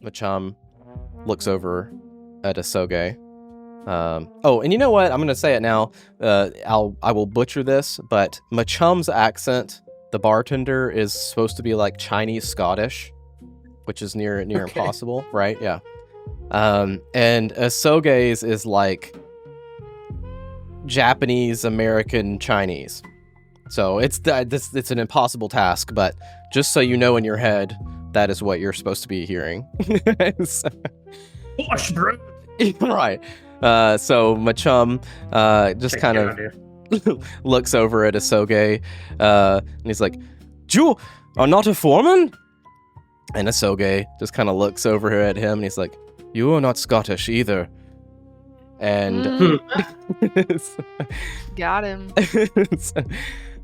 Macham looks over at Asoge. And you know what? I'm gonna say it now. I will butcher this, but Macham's accent, the bartender, is supposed to be like Chinese Scottish, which is near impossible, right? Yeah. And Asoge's is like Japanese American Chinese. So it's an impossible task, but just so you know in your head, that is what you're supposed to be hearing. Gosh, bro. Right. So Macham just kind of looks over at Asoge, and he's like, "You are not a foreman?" And Asoge just kind of looks over at him, and he's like, "You are not Scottish either." And got him.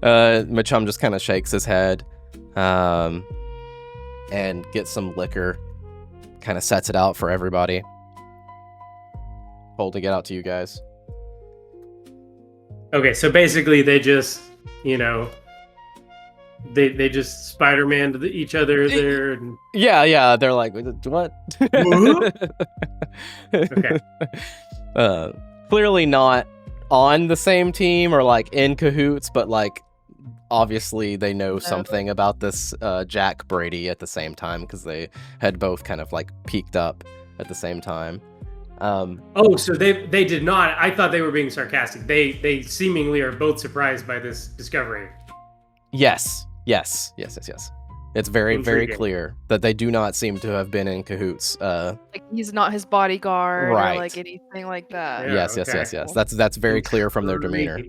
Macham just kind of shakes his head, and gets some liquor, kind of sets it out for everybody, holding it out to you guys. Okay, so basically they just, they just Spider-Man to each other there. And... Yeah, they're like, what? Okay. Clearly not on the same team or like in cahoots, but like obviously they know something about this Jack Brady at the same time because they had both kind of like peaked up at the same time. So they did not. I thought they were being sarcastic. They seemingly are both surprised by this discovery. Yes. It's very, very clear that they do not seem to have been in cahoots. Like he's not his bodyguard right. or like anything like that. Yeah, yes. That's very clear from their demeanor.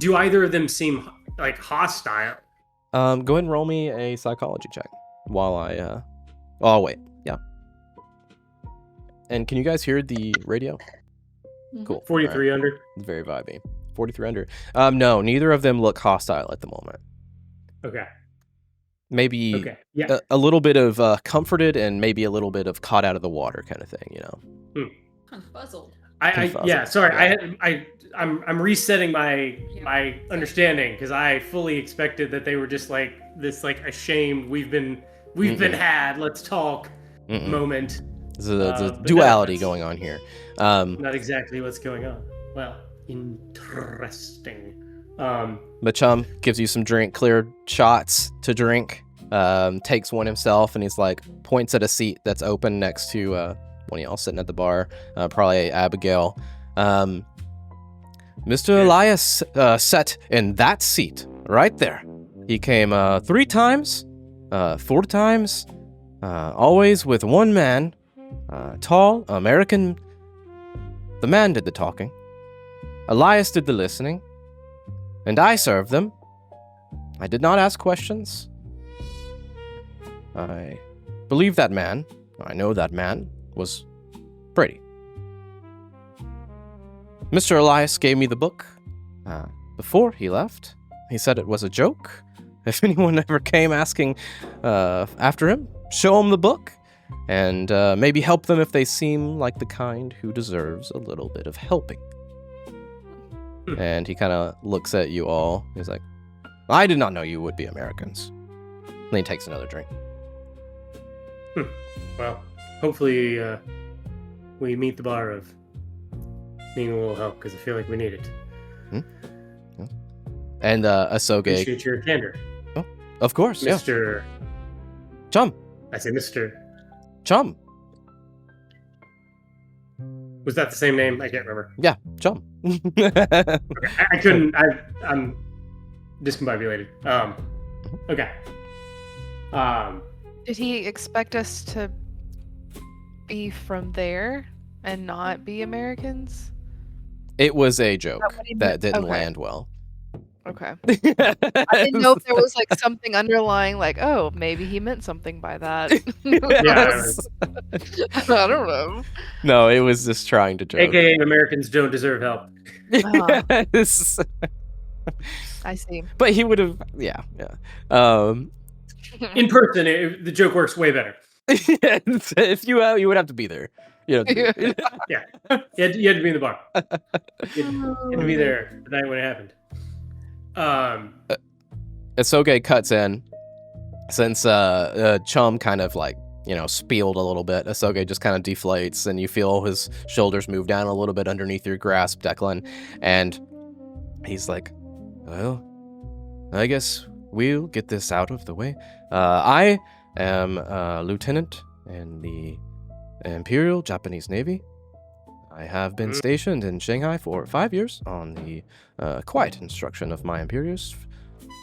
Do either of them seem like hostile? Go ahead and roll me a psychology check while I. Oh wait, yeah. And can you guys hear the radio? Mm-hmm. Cool. 43 right. under. It's very vibey. 43 under. No, neither of them look hostile at the moment. Okay. Maybe a little bit of comforted and maybe a little bit of caught out of the water kind of thing, Confuzzled. I'm resetting my understanding because I fully expected that they were just like this, like ashamed. We've been had. Let's talk moment. There's a duality going on here. Not exactly what's going on. Well, interesting. Macham gives you some clear shots to drink, takes one himself, and he's like, points at a seat that's open next to one of y'all sitting at the bar, probably Abigail. Mr. Elias sat in that seat right there. He came 3 times, 4 times, always with one man, tall, American. The man did the talking. Elias did the listening. And I served them. I did not ask questions. I believe that man, I know that man, was Brady. Mr. Elias gave me the book before he left. He said it was a joke. If anyone ever came asking after him, show him the book, and maybe help them if they seem like the kind who deserves a little bit of helping. And he kind of looks at you all. He's like, I did not know you would be Americans. And he takes another drink. Well, hopefully we meet the bar of needing a little help because I feel like we need it. And Asoge... Appreciate your candor. Oh, of course, Mr. Yeah. Chum. I say Mr. Chum. Was that the same name? I can't remember. Yeah, Chum. Okay, I couldn't. I'm discombobulated. Okay. Did he expect us to be from there and not be Americans? It was a joke that didn't land well. Okay. I didn't know if there was like something underlying, like, oh, maybe he meant something by that. Yes. I don't know. No, it was just trying to joke. AKA Americans don't deserve help. Yes. I see. But he would have, yeah. In person, the joke works way better. If you would have to be there. Yeah. You had to be in the bar. You had to be there the night when it happened. Asoge cuts in since Chum kind of like spieled a little bit. Asoge just kind of deflates, and you feel his shoulders move down a little bit underneath your grasp, Declan. And he's like, well, I guess we'll get this out of the way. I am a lieutenant in the Imperial Japanese Navy. I have been stationed in Shanghai for 5 years on the quiet instruction of my superiors.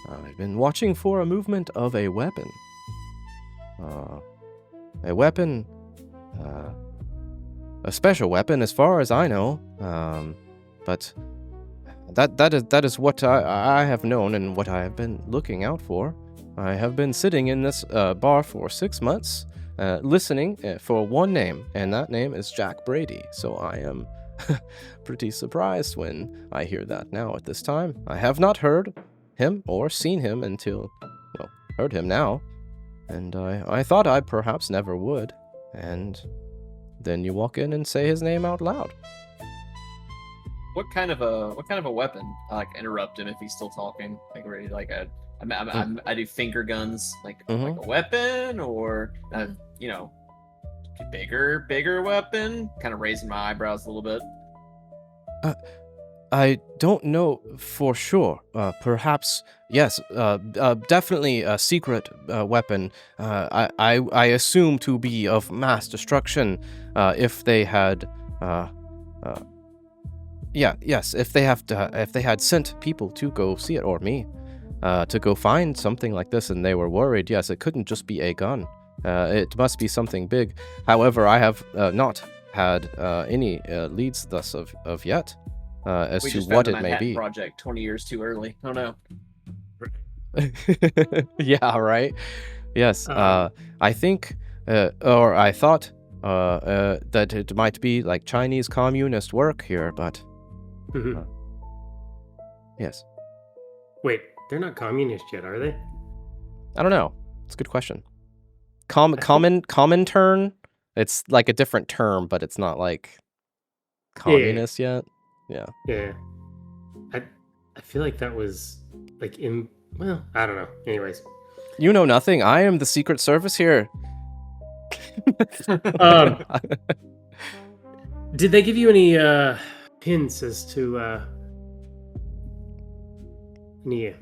I've been watching for a movement of a weapon. A special weapon, as far as I know. But that is what I have known and what I have been looking out for. I have been sitting in this bar for 6 months, listening for one name, and that name is Jack Brady. So I am pretty surprised when I hear that now at this time. I have not heard him or seen him until, heard him now. And I thought I perhaps never would. And then you walk in and say his name out loud. What kind of a weapon? I interrupt him if he's still talking. Ready, I do finger guns, like a weapon, or bigger weapon. Kind of raising my eyebrows a little bit. I don't know for sure. Perhaps yes. Definitely a secret weapon. I assume to be of mass destruction. If they had, if they had sent people to go see it, or me, to go find something like this, and they were worried. Yes, it couldn't just be a gun. It must be something big. However, I have not had any leads thus of yet. As we to just what found it the may Manhattan be. Project 20 years too early. Oh no. Yeah, right. Yes. I think, or I thought, that it might be like Chinese communist work here, but yes. Wait, they're not communist yet, are they? I don't know. It's a good question. Common turn. It's like a different term, but it's not like communist yet. Yeah. Yeah. I feel like that was like I don't know. Anyways. You know nothing. I am the Secret Service here. Did they give you any hints as to any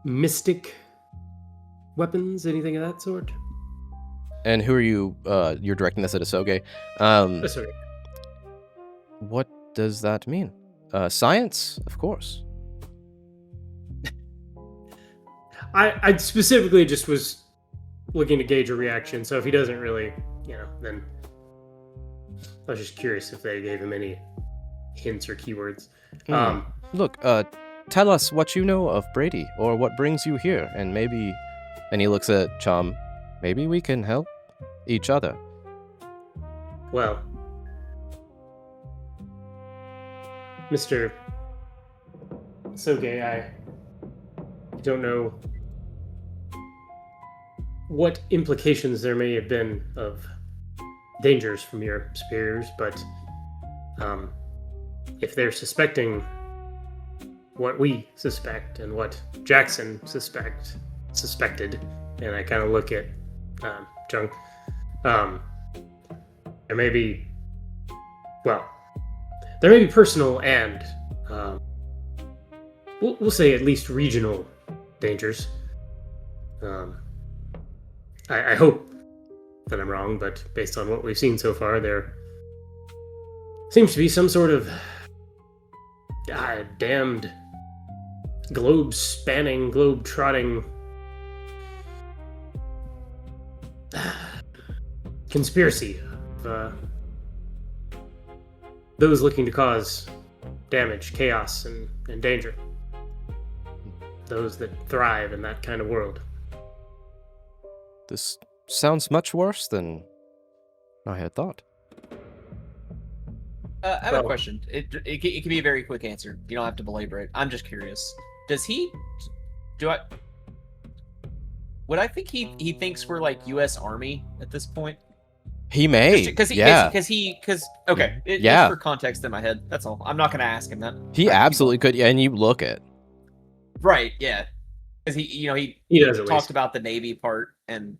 mystic weapons, anything of that sort? And who are you? You're directing this at Asoge. Sorry. What does that mean? Science, of course. I specifically just was looking to gauge a reaction. So if he doesn't really, then I was just curious if they gave him any hints or keywords. Look, tell us what you know of Brady, or what brings you here, and maybe. And he looks at Chum. Maybe we can help each other. Well, Mr. Soge, I don't know what implications there may have been of dangers from your superiors, but if they're suspecting what we suspect and what Jackson suspected, and I kind of look at Chung, there may be personal and we'll say at least regional dangers. I hope that I'm wrong, but based on what we've seen so far, there seems to be some sort of damned globe-spanning, globe-trotting conspiracy of those looking to cause damage, chaos, and danger. Those that thrive in that kind of world. This sounds much worse than I had thought. I have a question. It can be a very quick answer. You don't have to belabor it. I'm just curious. Would I think he thinks we're like U.S. Army at this point? He may. Because okay. Just for context in my head. That's all. I'm not going to ask him that. He absolutely could. Yeah, and you look it. Right. Yeah. Because he does at talked least. about the Navy part, and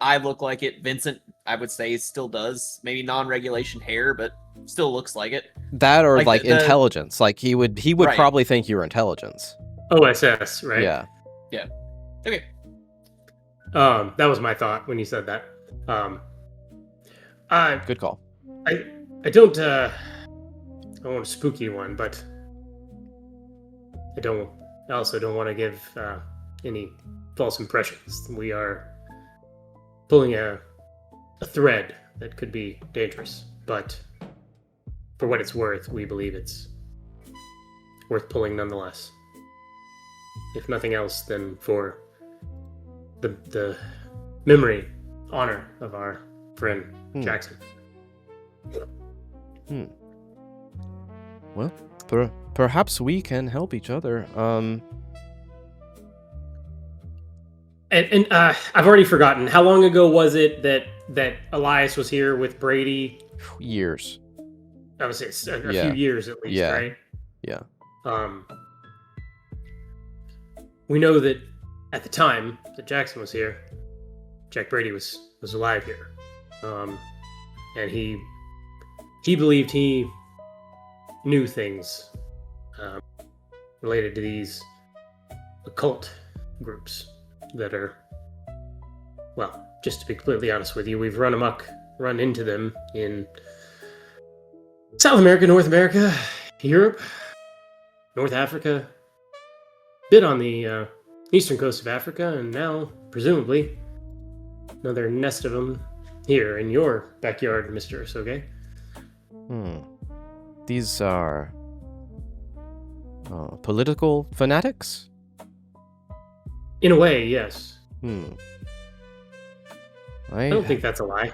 I look like it. Vincent, I would say, still does. Maybe non-regulation hair, but still looks like it. That or Like like the- intelligence. Like he would Right. probably think you're intelligence. OSS, right? Yeah. Okay. That was my thought when you said that. I Good call. I don't want a spooky one, but I also don't want to give any false impressions. We are pulling a thread that could be dangerous, but for what it's worth, we believe it's worth pulling nonetheless. If nothing else, then for the memory, honor of our friend Jackson. Well, perhaps we can help each other. And I've already forgotten. How long ago was it that Elias was here with Brady? Years. That was it. A Yeah. few years at least, Yeah. right? Yeah. We know that at the time that Jackson was here, Jack Brady was alive here, and he believed he knew things related to these occult groups that are, well, just to be completely honest with you, we've run into them in South America, North America, Europe, North Africa, bit on the eastern coast of Africa, and now, presumably, another nest of them here in your backyard, Mr. Osoge. These are political fanatics? In a way, yes. I don't think that's a lie.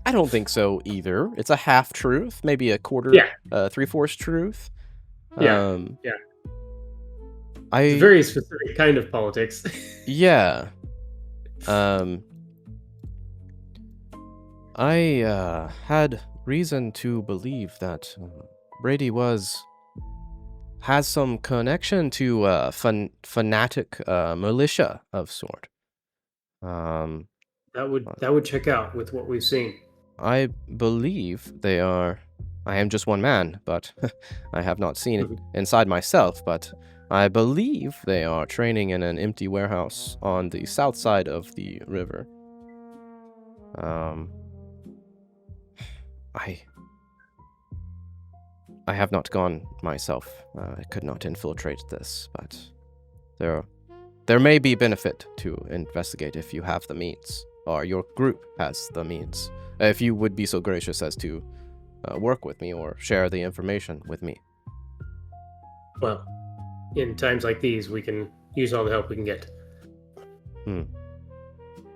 I don't think so either. It's a half truth, maybe a quarter, Yeah. 3/4 truth. Yeah. Yeah. I It's a very specific kind of politics. Yeah. I had reason to believe that Brady has some connection to fanatic militia of sort. That would check out with what we've seen. I believe they are. I am just one man, but I have not seen it inside myself, but I believe they are training in an empty warehouse on the south side of the river. I have not gone myself. I could not infiltrate this, but there may be benefit to investigate if you have the means, or your group has the means. If you would be so gracious as to work with me or share the information with me. Well, in times like these, we can use all the help we can get.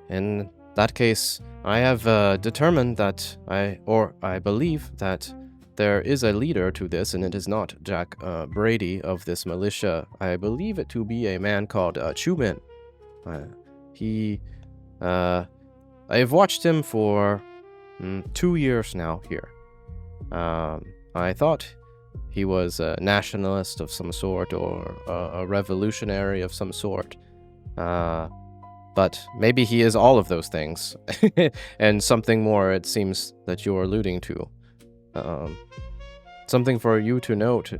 In that case, I have determined that I believe that there is a leader to this, and it is not Jack Brady of this militia. I believe it to be a man called Chumin. I have watched him for 2 years now here. I thought he was a nationalist of some sort or a revolutionary of some sort. But maybe he is all of those things. And something more, it seems, that you're alluding to. Something for you to note,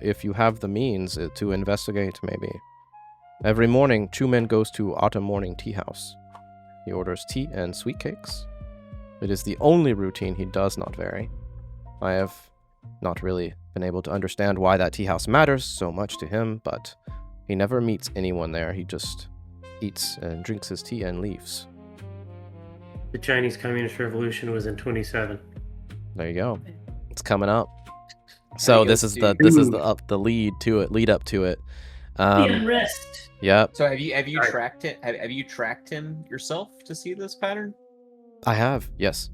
if you have the means to investigate, maybe. Every morning, Chumin goes to Autumn Morning Tea House. He orders tea and sweet cakes. It is the only routine he does not vary. I have not really been able to understand why that tea house matters so much to him, but he never meets anyone there. He just eats and drinks his tea and leaves. The Chinese Communist Revolution was in 27. There you go. It's coming up. So this is the lead up to it. The unrest. Yep. So have you Sorry. tracked it? Have you tracked him yourself to see this pattern? I have, yes.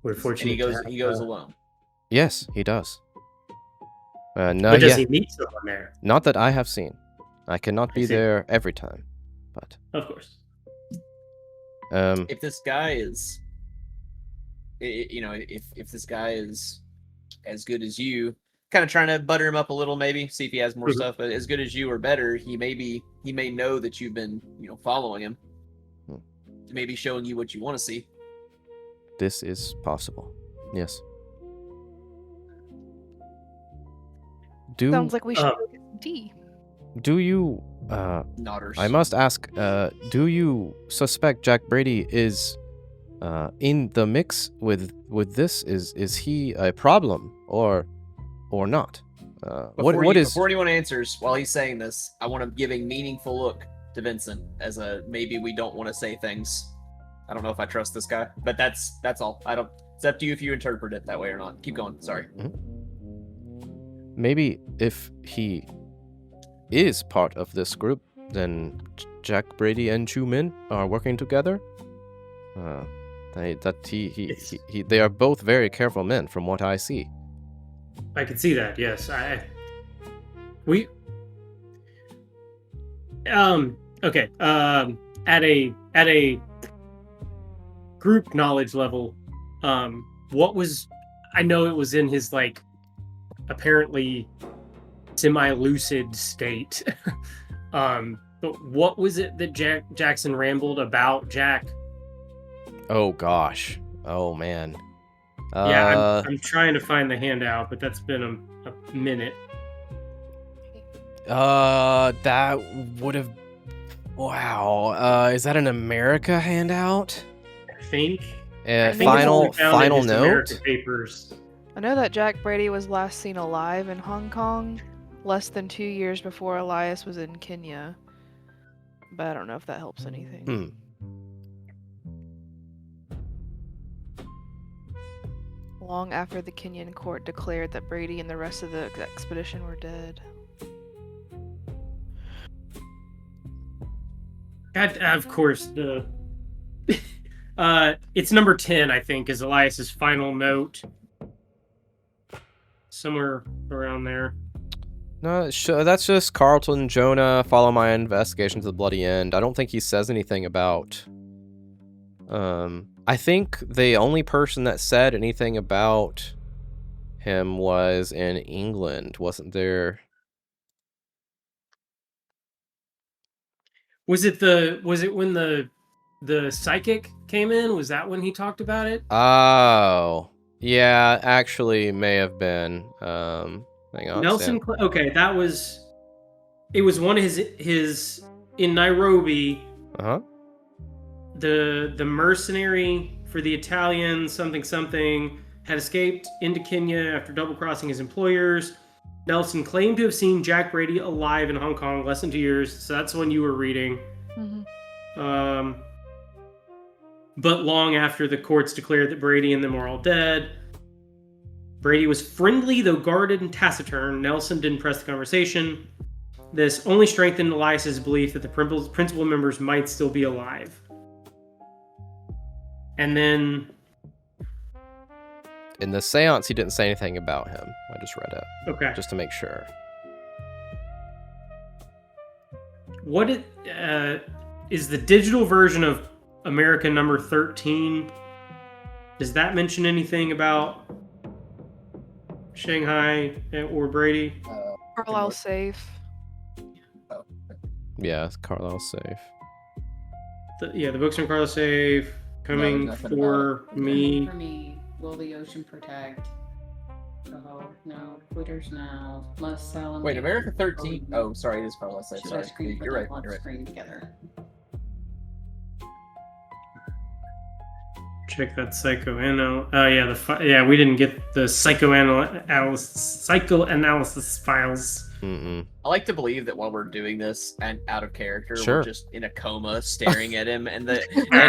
We're And fortunate. he goes alone. Yes, he does. But does he meet someone there? Not that I have seen. I cannot be see. there every time, but Of course. If this guy is, if this guy is as good as you, kind of trying to butter him up a little, maybe see if he has more Mhm. stuff. But as good as you or better, he may know that you've been following him. Hmm. Maybe showing you what you want to see. This is possible. Yes. Sounds like we should uh, go get some tea. Do you Nodders. I must ask, do you suspect Jack Brady is in the mix with this? Is he a problem or not? Before anyone answers, while he's saying this, I want to give a meaningful look to Vincent as a maybe we don't want to say things. I don't know if I trust this guy, but that's all. It's up to you if you interpret it that way or not. Keep going. Sorry. Maybe if he is part of this group, then Jack Brady and Chu Min are working together. They are both very careful men, from what I see. I can see that. Yes, okay. At a group knowledge level, what was? I know it was in his apparently semi-lucid state. But what was it that Jackson rambled about Jack? Oh gosh. Oh man. Yeah, I'm trying to find the handout, but that's been a minute. That would have. Wow. Is that an America handout? I think. Final note. America papers. I know that Jack Brady was last seen alive in Hong Kong less than 2 years before Elias was in Kenya. But I don't know if that helps anything. Long after the Kenyan court declared that Brady and the rest of the expedition were dead. Of course, it's number 10, I think, is Elias's final note. Somewhere around there. No, that's just Carlton Jonah. Follow my investigation to the bloody end. I don't think he says anything about. I think the only person that said anything about him was in England, wasn't there? Was it when the psychic came in? Was that when he talked about it? Oh, yeah, actually may have been. Hang on. Nelson. Okay, that was. It was one of his in Nairobi. Uh-huh. The mercenary for the Italian something had escaped into Kenya after double crossing his employers. Nelson claimed to have seen Jack Brady alive in Hong Kong less than 2 years. So that's when you were reading. Mm-hmm. But long after the courts declared that Brady and them were all dead. Brady was friendly, though guarded and taciturn. Nelson didn't press the conversation. This only strengthened Elias's belief that the principal members might still be alive. And then... In the seance, he didn't say anything about him. I just read it. Okay. Just to make sure. What is the digital version of America number 13? Does that mention anything about Shanghai or Brady? Carlisle's safe. Yeah, Carlisle's safe. The books from Carlisle safe. Coming nothing for me. For me, will the ocean protect? Oh, no. Quitters now. Must sell. Wait, America 13. Oh, sorry, it is Carlos. Should I Sorry, screen put you're right. them on You're right. screen together? Check that psychoanalysis. We didn't get the psychoanalysis files. Mm-mm. I like to believe that while we're doing this and out of character, Sure. we're just in a coma, staring at him, and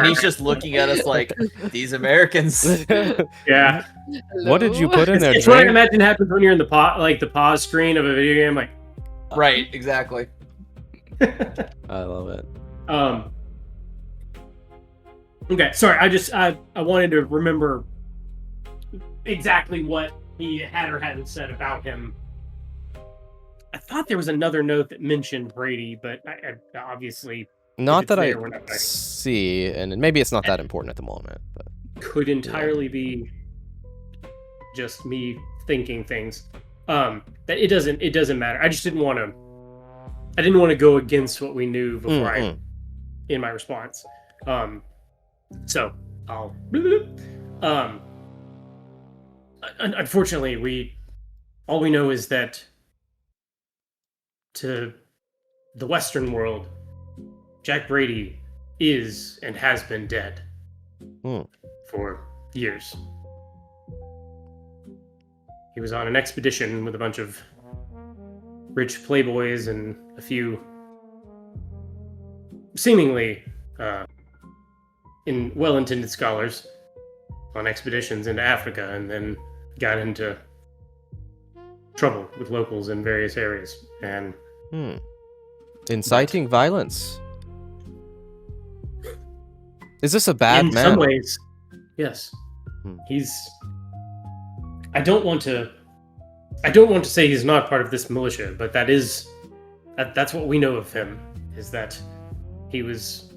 he's just looking at us like these Americans. Yeah. What did you put in there? It's what I Drake? imagine happens when you're in the pause screen of a video game. Like, Right, exactly. I love it. Okay, sorry. I wanted to remember exactly what he had or hadn't said about him. I thought there was another note that mentioned Brady, but I obviously Not that I there, we're not gonna- see, and maybe it's not that important at the moment. But could entirely be just me thinking things. that it doesn't matter. I just didn't want to go against what we knew before in my response. So I'll unfortunately all we know is that to the Western world, Jack Brady is and has been dead for years. He was on an expedition with a bunch of rich playboys and a few seemingly well-intended scholars on expeditions into Africa, and then got into trouble with locals in various areas. And inciting violence. Is this a bad man? In some ways, yes. He's. I don't want to say he's not part of this militia, but that's what we know of him, is that he was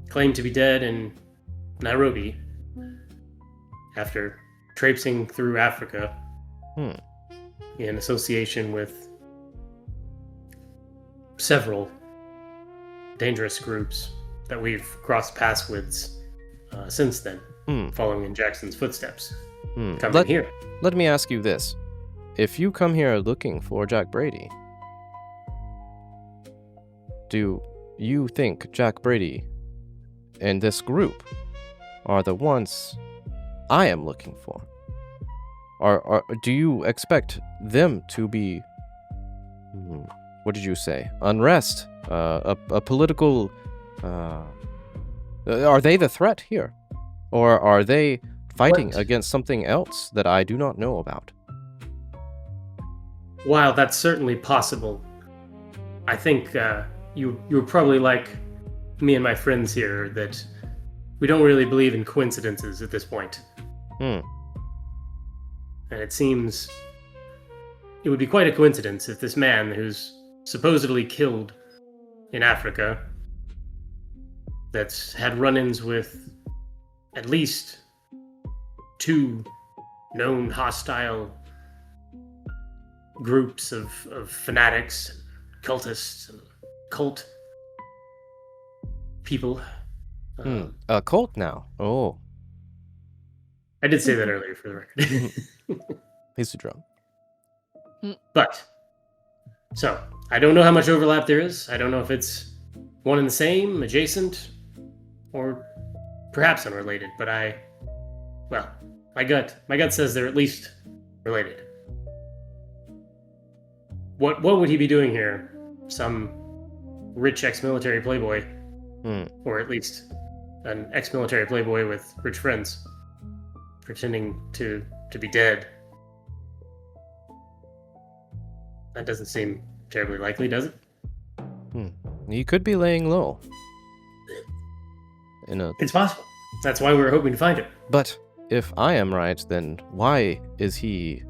claimed to be dead in Nairobi after traipsing through Africa in association with several dangerous groups that we've crossed paths with since then, following in Jackson's footsteps. Coming here. Let me ask you this. If you come here looking for Jack Brady, do you think Jack Brady and this group are the ones I am looking for? Or do you expect them to be, what did you say, unrest, a political, are they the threat here? Or are they fighting against something else that I do not know about? While that's certainly possible, I think you're probably like me and my friends here, that we don't really believe in coincidences at this point. And it seems it would be quite a coincidence if this man who's supposedly killed in Africa, that's had run-ins with at least 2 known hostile groups of fanatics, cultists, and cult people. A cult now. Oh. I did say that earlier for the record. He's too drunk. But, so, I don't know how much overlap there is. I don't know if it's one and the same, adjacent, or perhaps unrelated, but my gut says they're at least related. What would he be doing here? Some rich ex-military playboy, or at least an ex-military playboy with rich friends, pretending to be dead. That doesn't seem terribly likely, does it? He could be laying low. It's possible. That's why we were hoping to find him. But if I am right, then why is he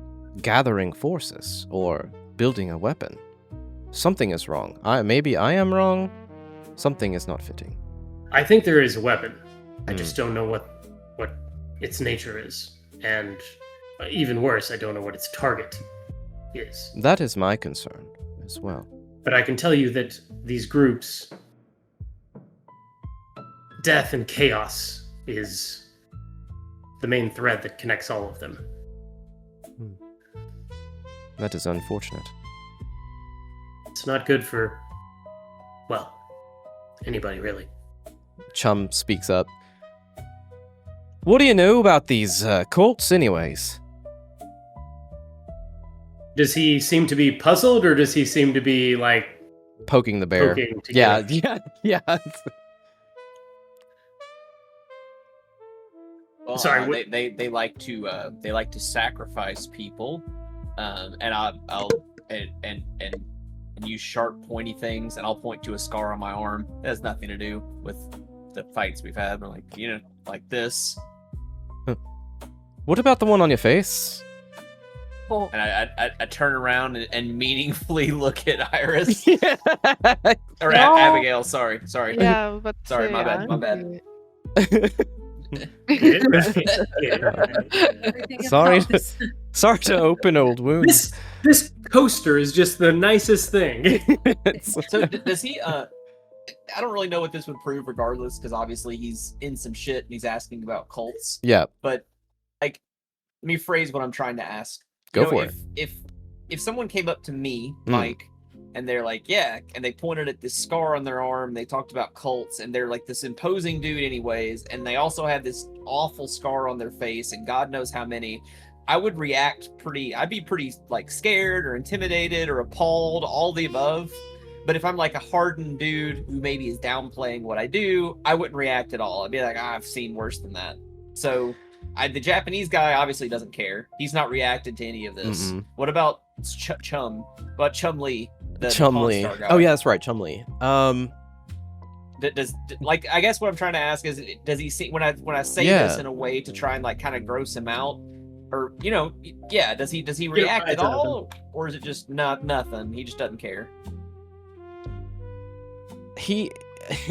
gathering forces or building a weapon? Something is wrong. Maybe I am wrong. Something is not fitting. I think there is a weapon. I just don't know what its nature is. And even worse, I don't know what its target is. That is my concern as well. But I can tell you that these groups, death and chaos is the main thread that connects all of them. That is unfortunate. It's not good for, well, anybody really. Chum speaks up. What do you know about these cults anyways? Does he seem to be puzzled, or does he seem to be, like... Poking the bear. Yeah. Well, Sorry. They like to sacrifice people, and I'll use sharp pointy things, and I'll point to a scar on my arm. It has nothing to do with the fights we've had. I'm like this. What about the one on your face? Oh. And I turn around and meaningfully look at Iris. Or No. Abigail, sorry. Yeah, but Sorry, my bad. angry. Sorry. Sorry to open old wounds. This coaster is just the nicest thing. So does he? I don't really know what this would prove, regardless, because obviously he's in some shit and he's asking about cults. Yeah. But like, let me phrase what I'm trying to ask. Go for it. If someone came up to me, Mike, and they're like, yeah, and they pointed at this scar on their arm, they talked about cults, and they're like this imposing dude anyways, and they also have this awful scar on their face, and God knows how many, I would react I'd be pretty like scared or intimidated or appalled, all the above. But if I'm like a hardened dude who maybe is downplaying what I do, I wouldn't react at all. I'd be like, I've seen worse than that. So the Japanese guy obviously doesn't care. He's not reacted to any of this. What about Chum? What about Chum Lee? Chum Lee. Oh yeah, that's right, Chum Lee. Does like, I guess what I'm trying to ask is, does he see when I say this in a way to try and like kind of gross him out, or does he react at all, or is it just nothing? He just doesn't care.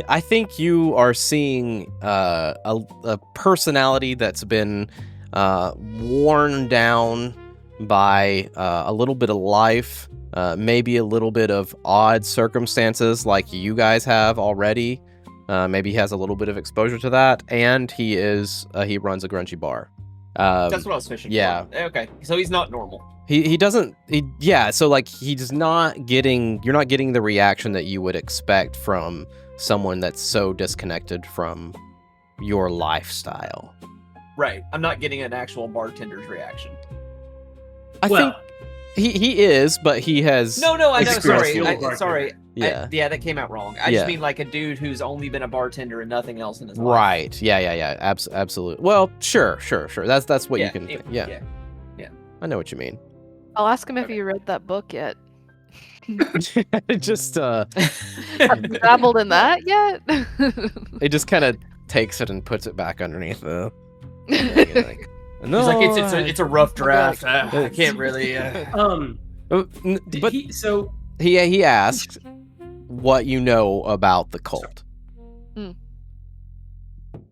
I think you are seeing a personality that's been worn down by a little bit of life, maybe a little bit of odd circumstances like you guys have already. Maybe he has a little bit of exposure to that, and he runs a grungy bar. That's what I was fishing for. Okay, so he's not normal. So like you're not getting the reaction that you would expect from someone that's so disconnected from your lifestyle. Right. I'm not getting an actual bartender's reaction. I think he is, but he has I know. Sorry. Yeah. That came out wrong. I just mean like a dude who's only been a bartender and nothing else in his life. Right. Yeah. Absolutely. Well, sure. That's what you can think. Yeah. I know what you mean. I'll ask him if he read that book yet. Just have you dabbled in that yet? He just kind of takes it and puts it back underneath the. No, he's like, it's a rough draft. I can't really. But he asked what you know about the cult.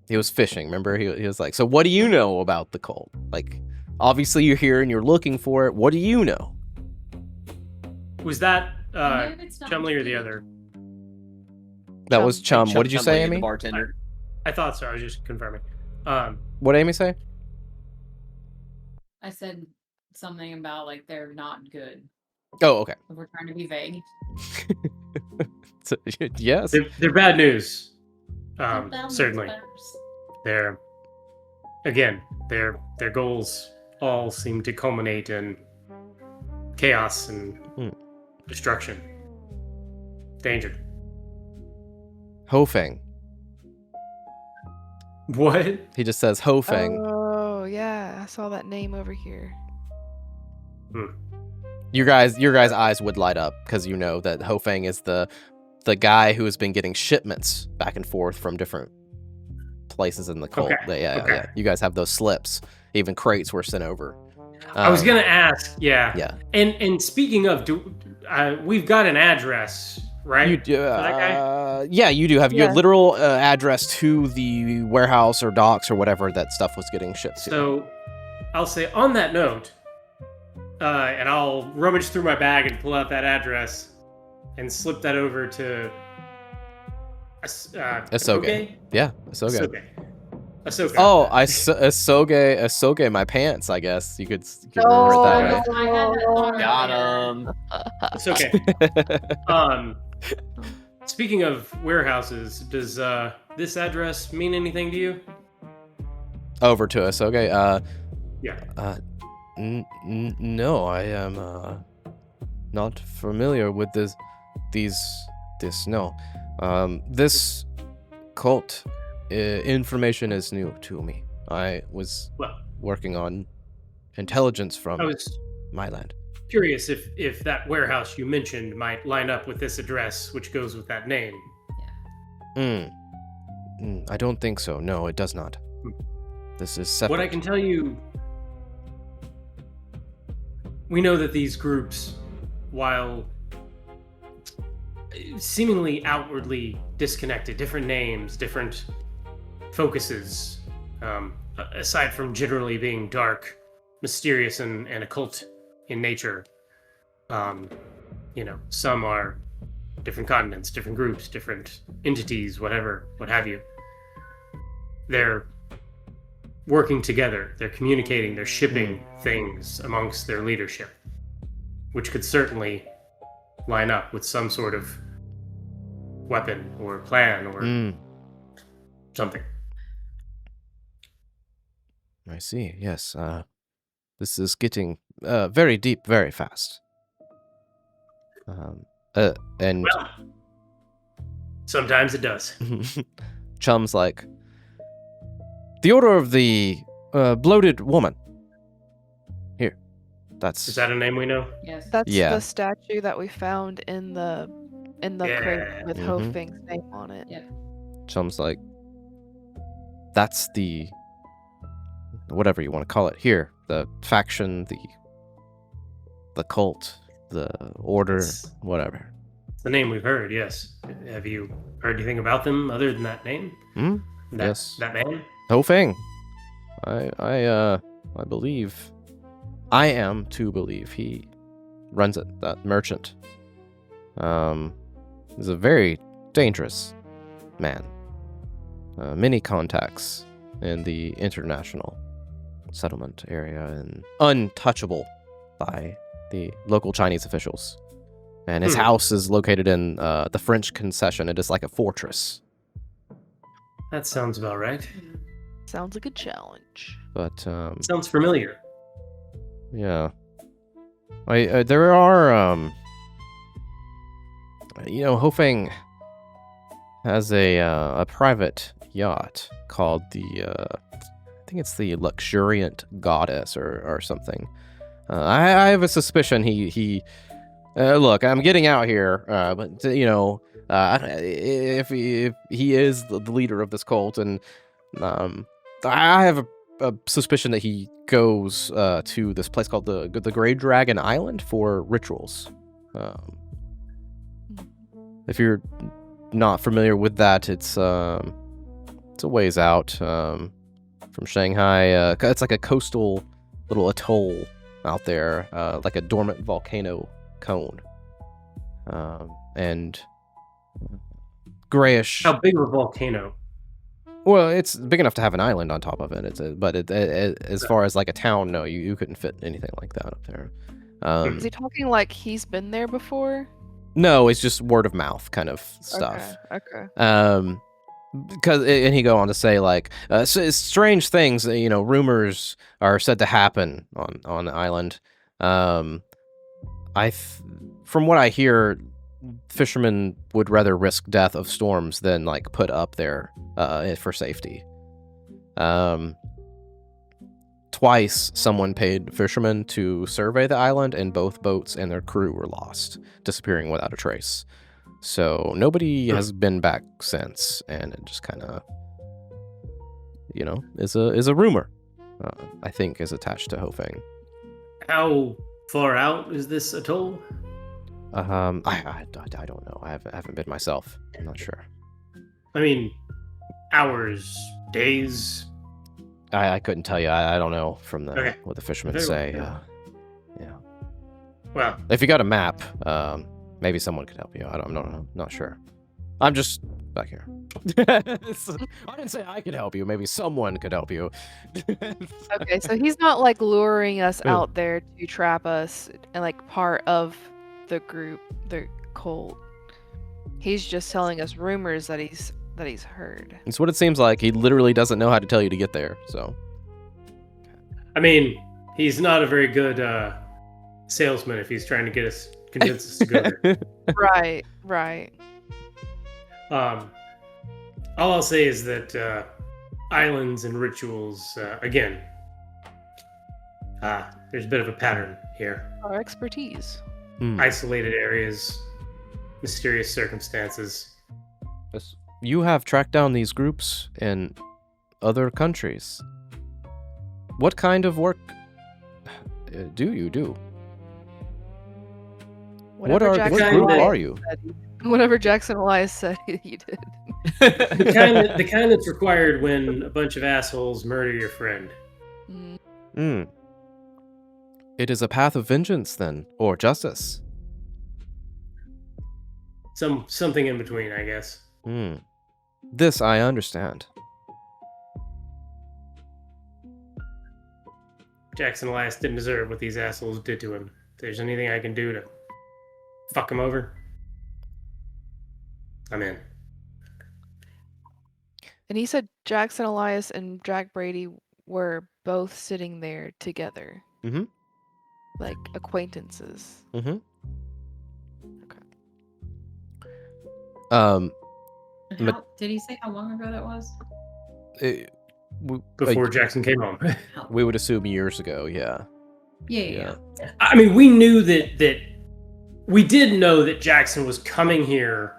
He was fishing. Remember, he was like, so what do you know about the cult? Like, obviously you're here and you're looking for it. What do you know? Was that Chumley or the other? That was Chum. What did you say, Amy? The bartender. I thought so. I was just confirming. What did Amy say? I said something about like they're not good. Oh, okay. If we're trying to be vague. So, yes. They're bad news. Certainly. Their goals all seem to culminate in chaos and destruction. Danger. Hofeng. What? He just says Hofeng. Oh yeah, I saw that name over here. Your guys' eyes would light up because you know that Hofeng is the guy who has been getting shipments back and forth from different places in the cult. Okay. Yeah. You guys have those slips. Even crates were sent over. I was gonna ask. Yeah. Yeah. And speaking of, we've got an address, right? You do. Yeah, you do have your literal address to the warehouse or docks or whatever that stuff was getting shipped to. So, I'll say on that note, and I'll rummage through my bag and pull out that address and slip that over to Asoge. Yeah, Asoge. Asoge. Oh, Asoge, my pants. I guess you could remember it that way. Got him. It's okay. Speaking of warehouses, does this address mean anything to you? Over to Asoge. Yeah. No, I am not familiar with this. No. This cult information is new to me. I was working on intelligence from my land. Curious if that warehouse you mentioned might line up with this address, which goes with that name. I don't think so. No, it does not. This is separate. What I can tell you, we know that these groups, while seemingly outwardly disconnected, different names, different focuses, aside from generally being dark, mysterious and occult in nature. Some are different continents, different groups, different entities, whatever, what have you. They're working together, they're communicating, they're shipping things amongst their leadership, which could certainly line up with some sort of weapon or plan or something. I see. Yes. This is getting very deep, very fast. And Well, sometimes it does. Chum's like, the Order of the Bloated Woman. Here, Is that a name we know? Yes. That's Yeah. the statue that we found in the crate with Mhm. Hofing's name on it. Yeah. Chum's like, that's the whatever you want to call it here, the faction, the cult, the order, whatever. It's the name we've heard, yes. Have you heard anything about them other than that name? Yes. That man? Hofing. I believe, I am to believe he runs it, that merchant. He's a very dangerous man. Many contacts in the international settlement area and untouchable by the local Chinese officials. And his house is located in the French concession. It is like a fortress. That sounds about right. Sounds like a challenge. But Sounds familiar. yeah, there are Hofeng has a private yacht called I think it's the Luxuriant Goddess or something. I have a suspicion he look, I'm getting out here, but if he is the leader of this cult, and I have a suspicion that he goes to this place called the Grey Dragon Island for rituals. If you're not familiar with that, it's a ways out from Shanghai. It's like a coastal little atoll out there, like a dormant volcano cone, and grayish. How big of a volcano? Well, it's big enough to have an island on top of it. As far as like a town, no, you couldn't fit anything like that up there. Is he talking like he's been there before? No, it's just word of mouth kind of stuff. Okay. And he go on to say like strange things, rumors are said to happen on the island. From what I hear, fishermen would rather risk death of storms than like put up there for safety. Twice someone paid fishermen to survey the island, and both boats and their crew were lost, disappearing without a trace. So nobody has been back since, and it just kind of, is a rumor. I think is attached to Hofeng. How far out is this atoll? I don't know. I haven't been myself. I'm not sure. I mean, hours, days. I couldn't tell you. I don't know from Okay. what the fishermen Very say. well. Yeah. Well, If you got a map, maybe someone could help you. I'm not sure. I'm just back here. I didn't say I could help you. Maybe someone could help you. Okay, so he's not like luring us Ooh. out there to trap us and like part of the group, the cult. He's just telling us rumors that he's heard. It's what it seems like. He literally doesn't know how to tell you to get there. So I mean, he's not a very good salesman if he's trying to convince us to go there. Right. All I'll say is that islands and rituals, again, there's a bit of a pattern here. Our expertise. Isolated areas, mysterious circumstances. Yes. You have tracked down these groups in other countries. What kind of work do you do? What group are you? Whatever Jackson Elias said he did. The kind that's required when a bunch of assholes murder your friend. It is a path of vengeance, then, or justice. Something in between, I guess. This I understand. Jackson Elias didn't deserve what these assholes did to him. If there's anything I can do to fuck him over, I'm in. And he said Jackson Elias and Jack Brady were both sitting there together. Mm-hmm. Like acquaintances. Mm-hmm. Okay. And how, did he say how long ago that was? Before Jackson came home. We would assume years ago, yeah. Yeah. I mean, we knew that we did know that Jackson was coming here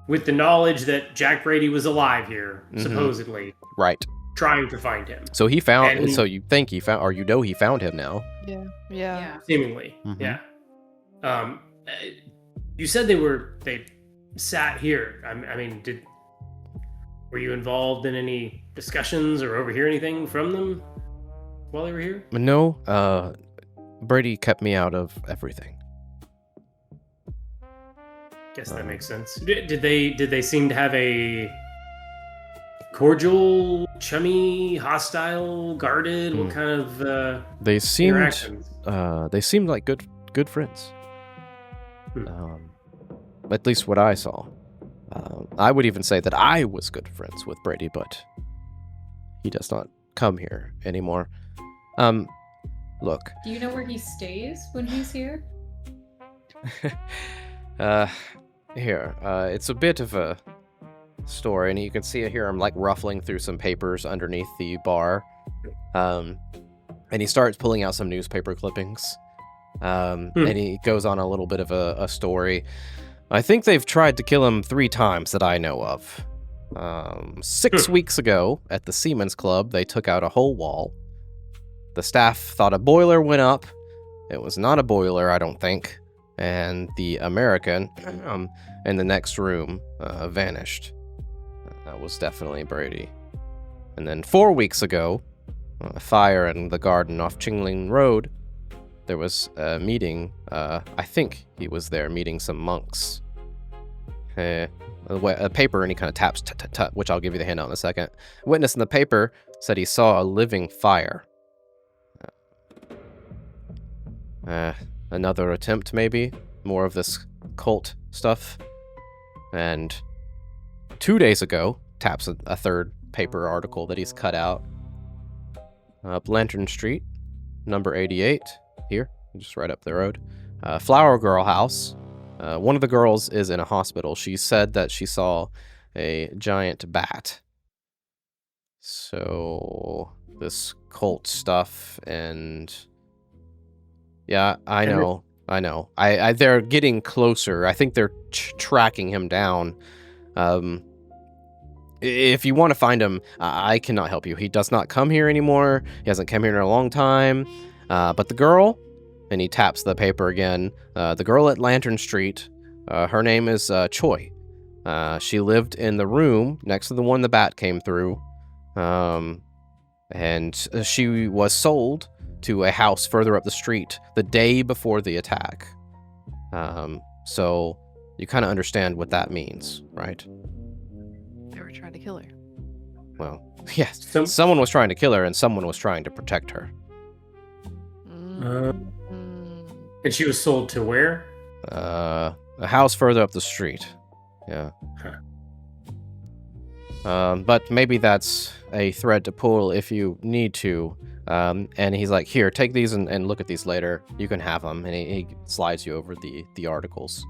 with the knowledge that Jack Brady was alive here, supposedly. Right. Trying to find him. So he found. And so you think he found, or you know he found him now. Yeah. Seemingly, yeah. You said they sat here. I mean, were you involved in any discussions or overhear anything from them while they were here? No. Brady kept me out of everything. Guess that makes sense. Did they seem to have a cordial, chummy, hostile, guarded? What kind of they seemed interactions? They seemed like good friends. At least what I saw. I would even say that I was good friends with Brady, but he does not come here anymore. Look. Do you know where he stays when he's here? Here. It's a bit of a story, and you can see it here. I'm like ruffling through some papers underneath the bar. And he starts pulling out some newspaper clippings. And he goes on a little bit of a story. I think they've tried to kill him 3 times that I know of. 6 weeks ago, at the Seamen's Club, they took out a whole wall. The staff thought a boiler went up. It was not a boiler, I don't think. And the American in the next room vanished. That was definitely Brady. And then 4 weeks ago, a fire in the garden off Chingling Road, there was a meeting. I think he was there meeting some monks. A paper, and he kind of taps, which I'll give you the handout in a second. A witness in the paper said he saw a living fire. Another attempt, maybe? More of this cult stuff. And 2 days ago, taps a third paper article that he's cut out. Up Lantern Street, number 88. Here, just right up the road. Flower Girl House. One of the girls is in a hospital. She said that she saw a giant bat. So, this cult stuff, and yeah, I know. They're getting closer. I think they're tracking him down. If you want to find him, I cannot help you. He does not come here anymore. He hasn't come here in a long time. But the girl, and he taps the paper again, the girl at Lantern Street, her name is Choi. She lived in the room next to the one the bat came through. And she was sold to a house further up the street the day before the attack. So you kind of understand what that means, right? They were trying to kill her. Well, yes. Someone was trying to kill her, and someone was trying to protect her. And she was sold to where? A house further up the street. Yeah. But maybe that's a thread to pull if you need to. And he's like, here, take these and look at these later. You can have them. And he slides you over the articles.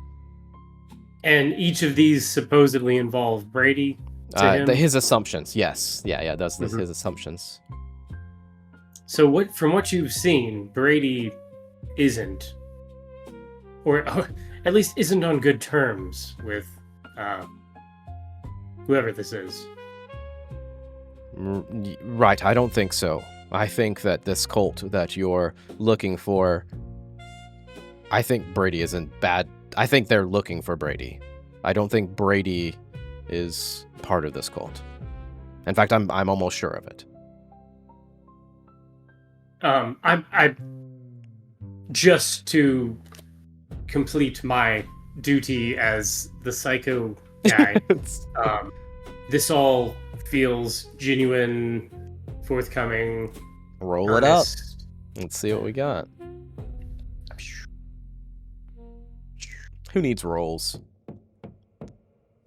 And each of these supposedly involve Brady to him? His assumptions, yes. Yeah, that's his assumptions. So from what you've seen, Brady isn't, or at least isn't on good terms with whoever this is. Right, I don't think so. I think that this cult that you're looking for, I think Brady isn't bad. I think they're looking for Brady. I don't think Brady is part of this cult. In fact, I'm almost sure of it. just to complete my duty as the psycho guy, this all feels genuine, forthcoming. Roll it up. honest. Let's see what we got. Who needs rolls?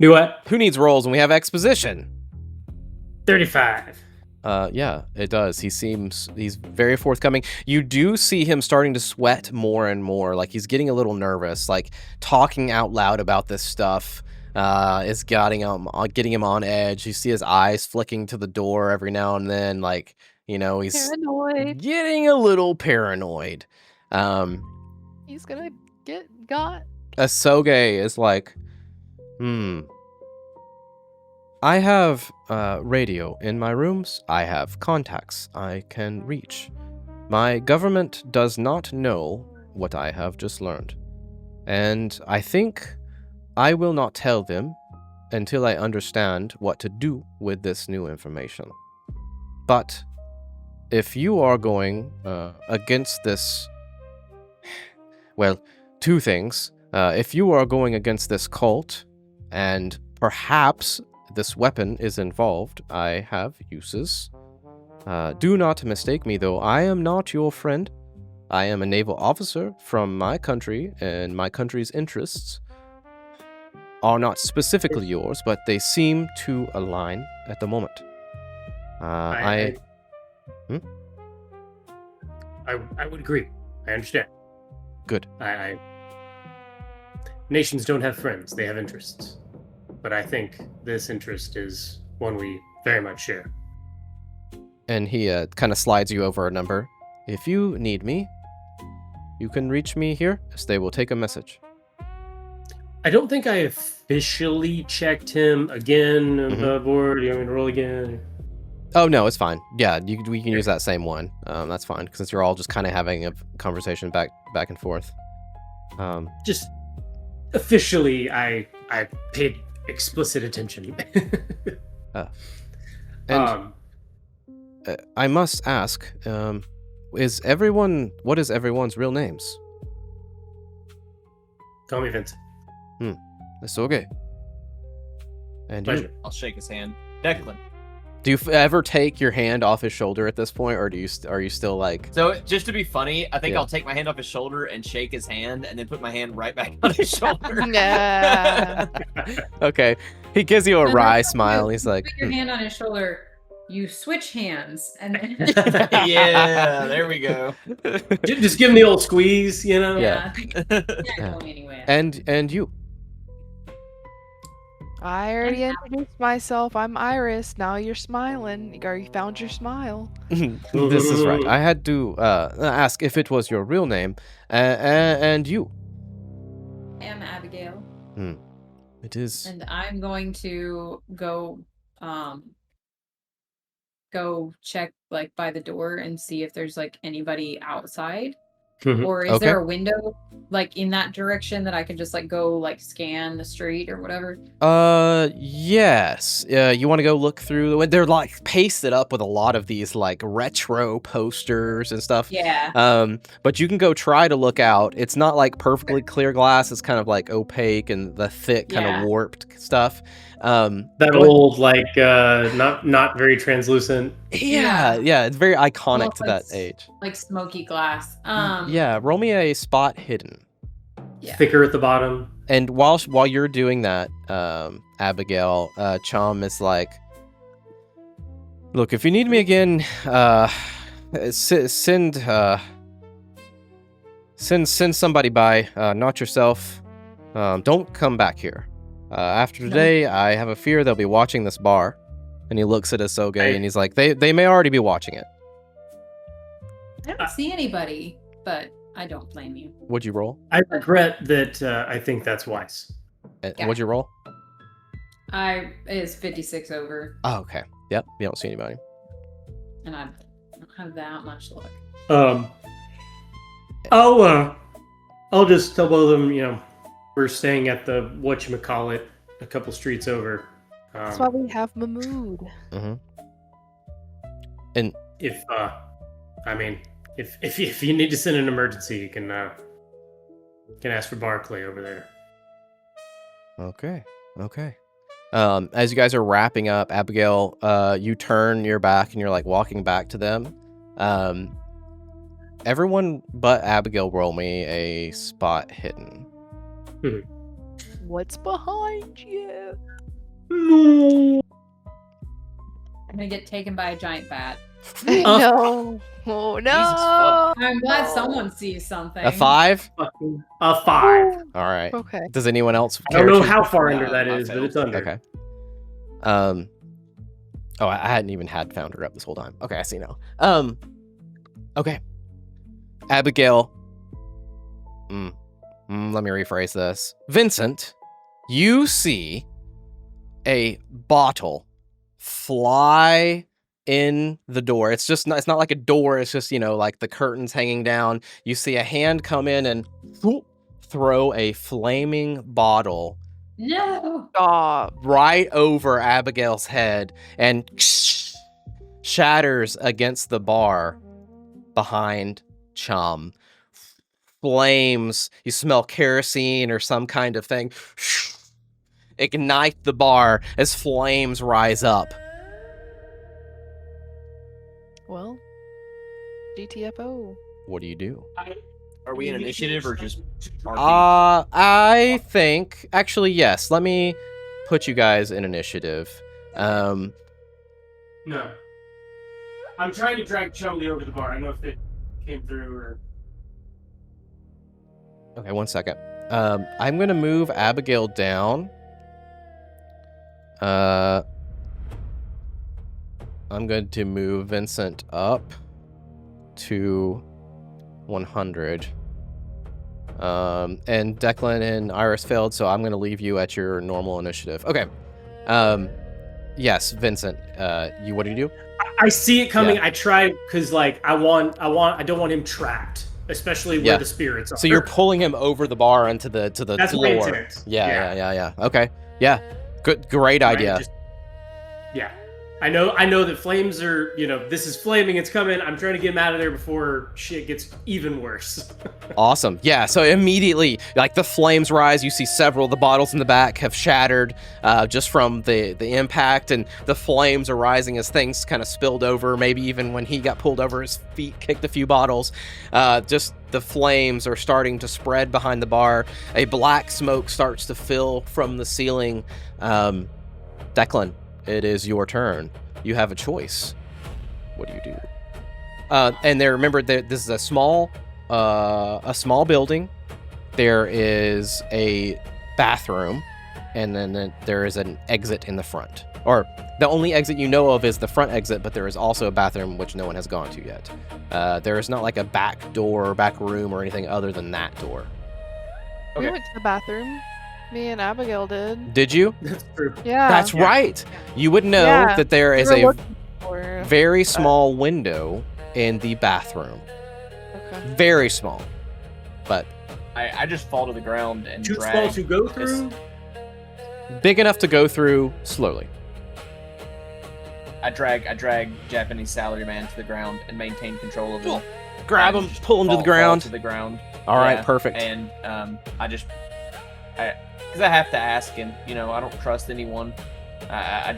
Do what? Who needs rolls when we have exposition? 35. Yeah, it does. He's very forthcoming. You do see him starting to sweat more and more. Like he's getting a little nervous. Like talking out loud about this stuff is getting him on edge. You see his eyes flicking to the door every now and then. Like, you know, he's Paranoid. getting a little paranoid. He's gonna get got. Asoge is like, I have radio in my rooms. I have contacts I can reach. My government does not know what I have just learned. And I think I will not tell them until I understand what to do with this new information. But if you are going against this... Well, two things. If you are going against this cult, and perhaps this weapon is involved, I have uses. Do not mistake me, though. I am not your friend. I am a naval officer from my country, and my country's interests are not specifically yours, but they seem to align at the moment. I would agree. I understand. Good. Nations don't have friends, they have interests. But I think this interest is one we very much share. And he kind of slides you over a number. If you need me, you can reach me here, as they will take a message. I don't think I officially checked him again on the board. You want me to roll again? Oh, no, it's fine. Yeah, we can use that same one. That's fine, since you're all just kind of having a conversation back and forth. Just officially, I paid explicit attention. I must ask, what is everyone's real names? Call me Vincent. That's okay. And Pleasure. you, I'll shake his hand. Declan. do you ever take your hand off his shoulder at this point, or are you still like... So just to be funny, I think Yeah. I'll take my hand off his shoulder and shake his hand, and then put my hand right back on his shoulder. Yeah. Okay. He gives you a And wry then smile. you He's like, put your hand on his shoulder. You switch hands, and then Yeah, there we go. Just give him the old squeeze, you know? Yeah. Can't go anywhere. And you. I already introduced myself. I'm Iris. Now you're smiling. Or you found your smile. This is right. I had to ask if it was your real name. And you. I am Abigail, It is. and I'm going to go check like by the door and see if there's like anybody outside. Mhm. Or is Okay. there a window like in that direction that I could just like go like scan the street or whatever? Yes. You want to go look through the window? They're like pasted up with a lot of these like retro posters and stuff. Yeah. But you can go try to look out. It's not like perfectly clear glass. It's kind of like opaque and the thick kind Yeah. of warped stuff. That go- old, like, not very translucent. Yeah, it's very iconic Almost to like that age. Like smoky glass. Yeah, roll me a spot hidden. Yeah. Thicker at the bottom. And while you're doing that, Abigail, Chom is like, look, if you need me again, send somebody by, not yourself. Don't come back here. After today, I have a fear they'll be watching this bar. And he looks at Asoge and he's like, they may already be watching it. I don't see anybody, but I don't blame you. What'd you roll? I regret that I think that's wise. And Yeah. what'd you roll? It's 56 over, Oh, okay. Yep, you don't see anybody. and I don't have that much luck. I'll just tell both of them, we're staying at the whatchamacallit a couple streets over. That's why we have Mahmood. Mm-hmm. If, If you need to send an emergency, you can ask for Barclay over there. Okay. As you guys are wrapping up, Abigail, you turn your back and you're like walking back to them. Everyone but Abigail roll me a spot hidden. What's behind you? No. I'm gonna get taken by a giant bat. No. Oh no. I'm glad someone sees something. A 5? A 5. All right. Okay. Does anyone else I don't care know to- how far under No, that I is, but failed. it's under. Okay. Oh, I hadn't even had Founder up this whole time. Okay, I see now. Okay. Abigail. Let me rephrase this. Vincent, you see a bottle fly in the door. It's not like a door. It's just, like the curtains hanging down. You see a hand come in and throw a flaming bottle No. Stop. right over Abigail's head and shatters against the bar behind Chum. Flames, you smell kerosene or some kind of thing, ignite the bar as flames rise up. Well, GTFO. What do you do? Are we in initiative or just RP? I think actually yes. Let me put you guys in initiative. No. I'm trying to drag Chumley over the bar. I don't know if it came through or. Okay, 1 second. I'm gonna move Abigail down. I'm going to move Vincent up to 100. And Declan and Iris failed, so I'm going to leave you at your normal initiative. Okay. Yes, Vincent. What do you do? I see it coming. Yeah. I try because I don't want him trapped, especially where the spirits are. So you're pulling him over the bar into the That's floor. my intent. Yeah. Okay. Yeah. Great idea. I know that flames are, this is flaming, it's coming. I'm trying to get him out of there before shit gets even worse. Awesome. Yeah, so immediately, the flames rise. You see several of the bottles in the back have shattered just from the impact, and the flames are rising as things kind of spilled over. Maybe even when he got pulled over, his feet kicked a few bottles. Just the flames are starting to spread behind the bar. A black smoke starts to fill from the ceiling. Declan, it is your turn. You have a choice. What do you do? And remember that this is a small building. There is a bathroom, and then there is an exit in the front. Or the only exit you know of is the front exit, but there is also a bathroom which no one has gone to yet. There is not like a back door or back room or anything other than that door. We Okay. went to the bathroom. Me and Abigail did. Did you? That's true. Yeah. That's right. You would know Yeah. that there is We were a looking for- very small window in the bathroom. Okay. Very small. But I just fall to the ground and Too drag. small to go through. big enough to go through slowly. I drag Japanese salaryman to the ground and maintain control of him. Grab And him, just pull him to the fall ground. to the ground. All right, Yeah, perfect. And because I have to ask him. I don't trust anyone. I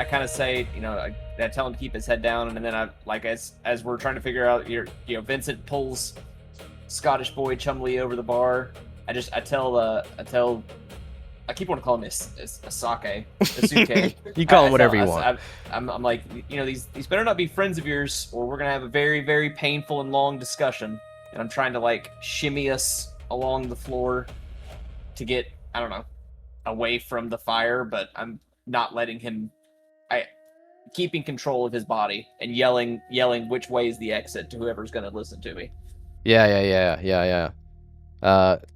kind of say, I tell him to keep his head down, and then as we're trying to figure out, Vincent pulls Scottish boy Chumley over the bar. I keep wanting to call him a sake, a suke. You call him whatever you want. I'm like, these better not be friends of yours, or we're gonna have a very, very painful and long discussion. And I'm trying to shimmy us along the floor to get, I don't know, away from the fire, but I'm not letting him. Keeping control of his body and yelling which way is the exit to whoever's gonna listen to me. Yeah.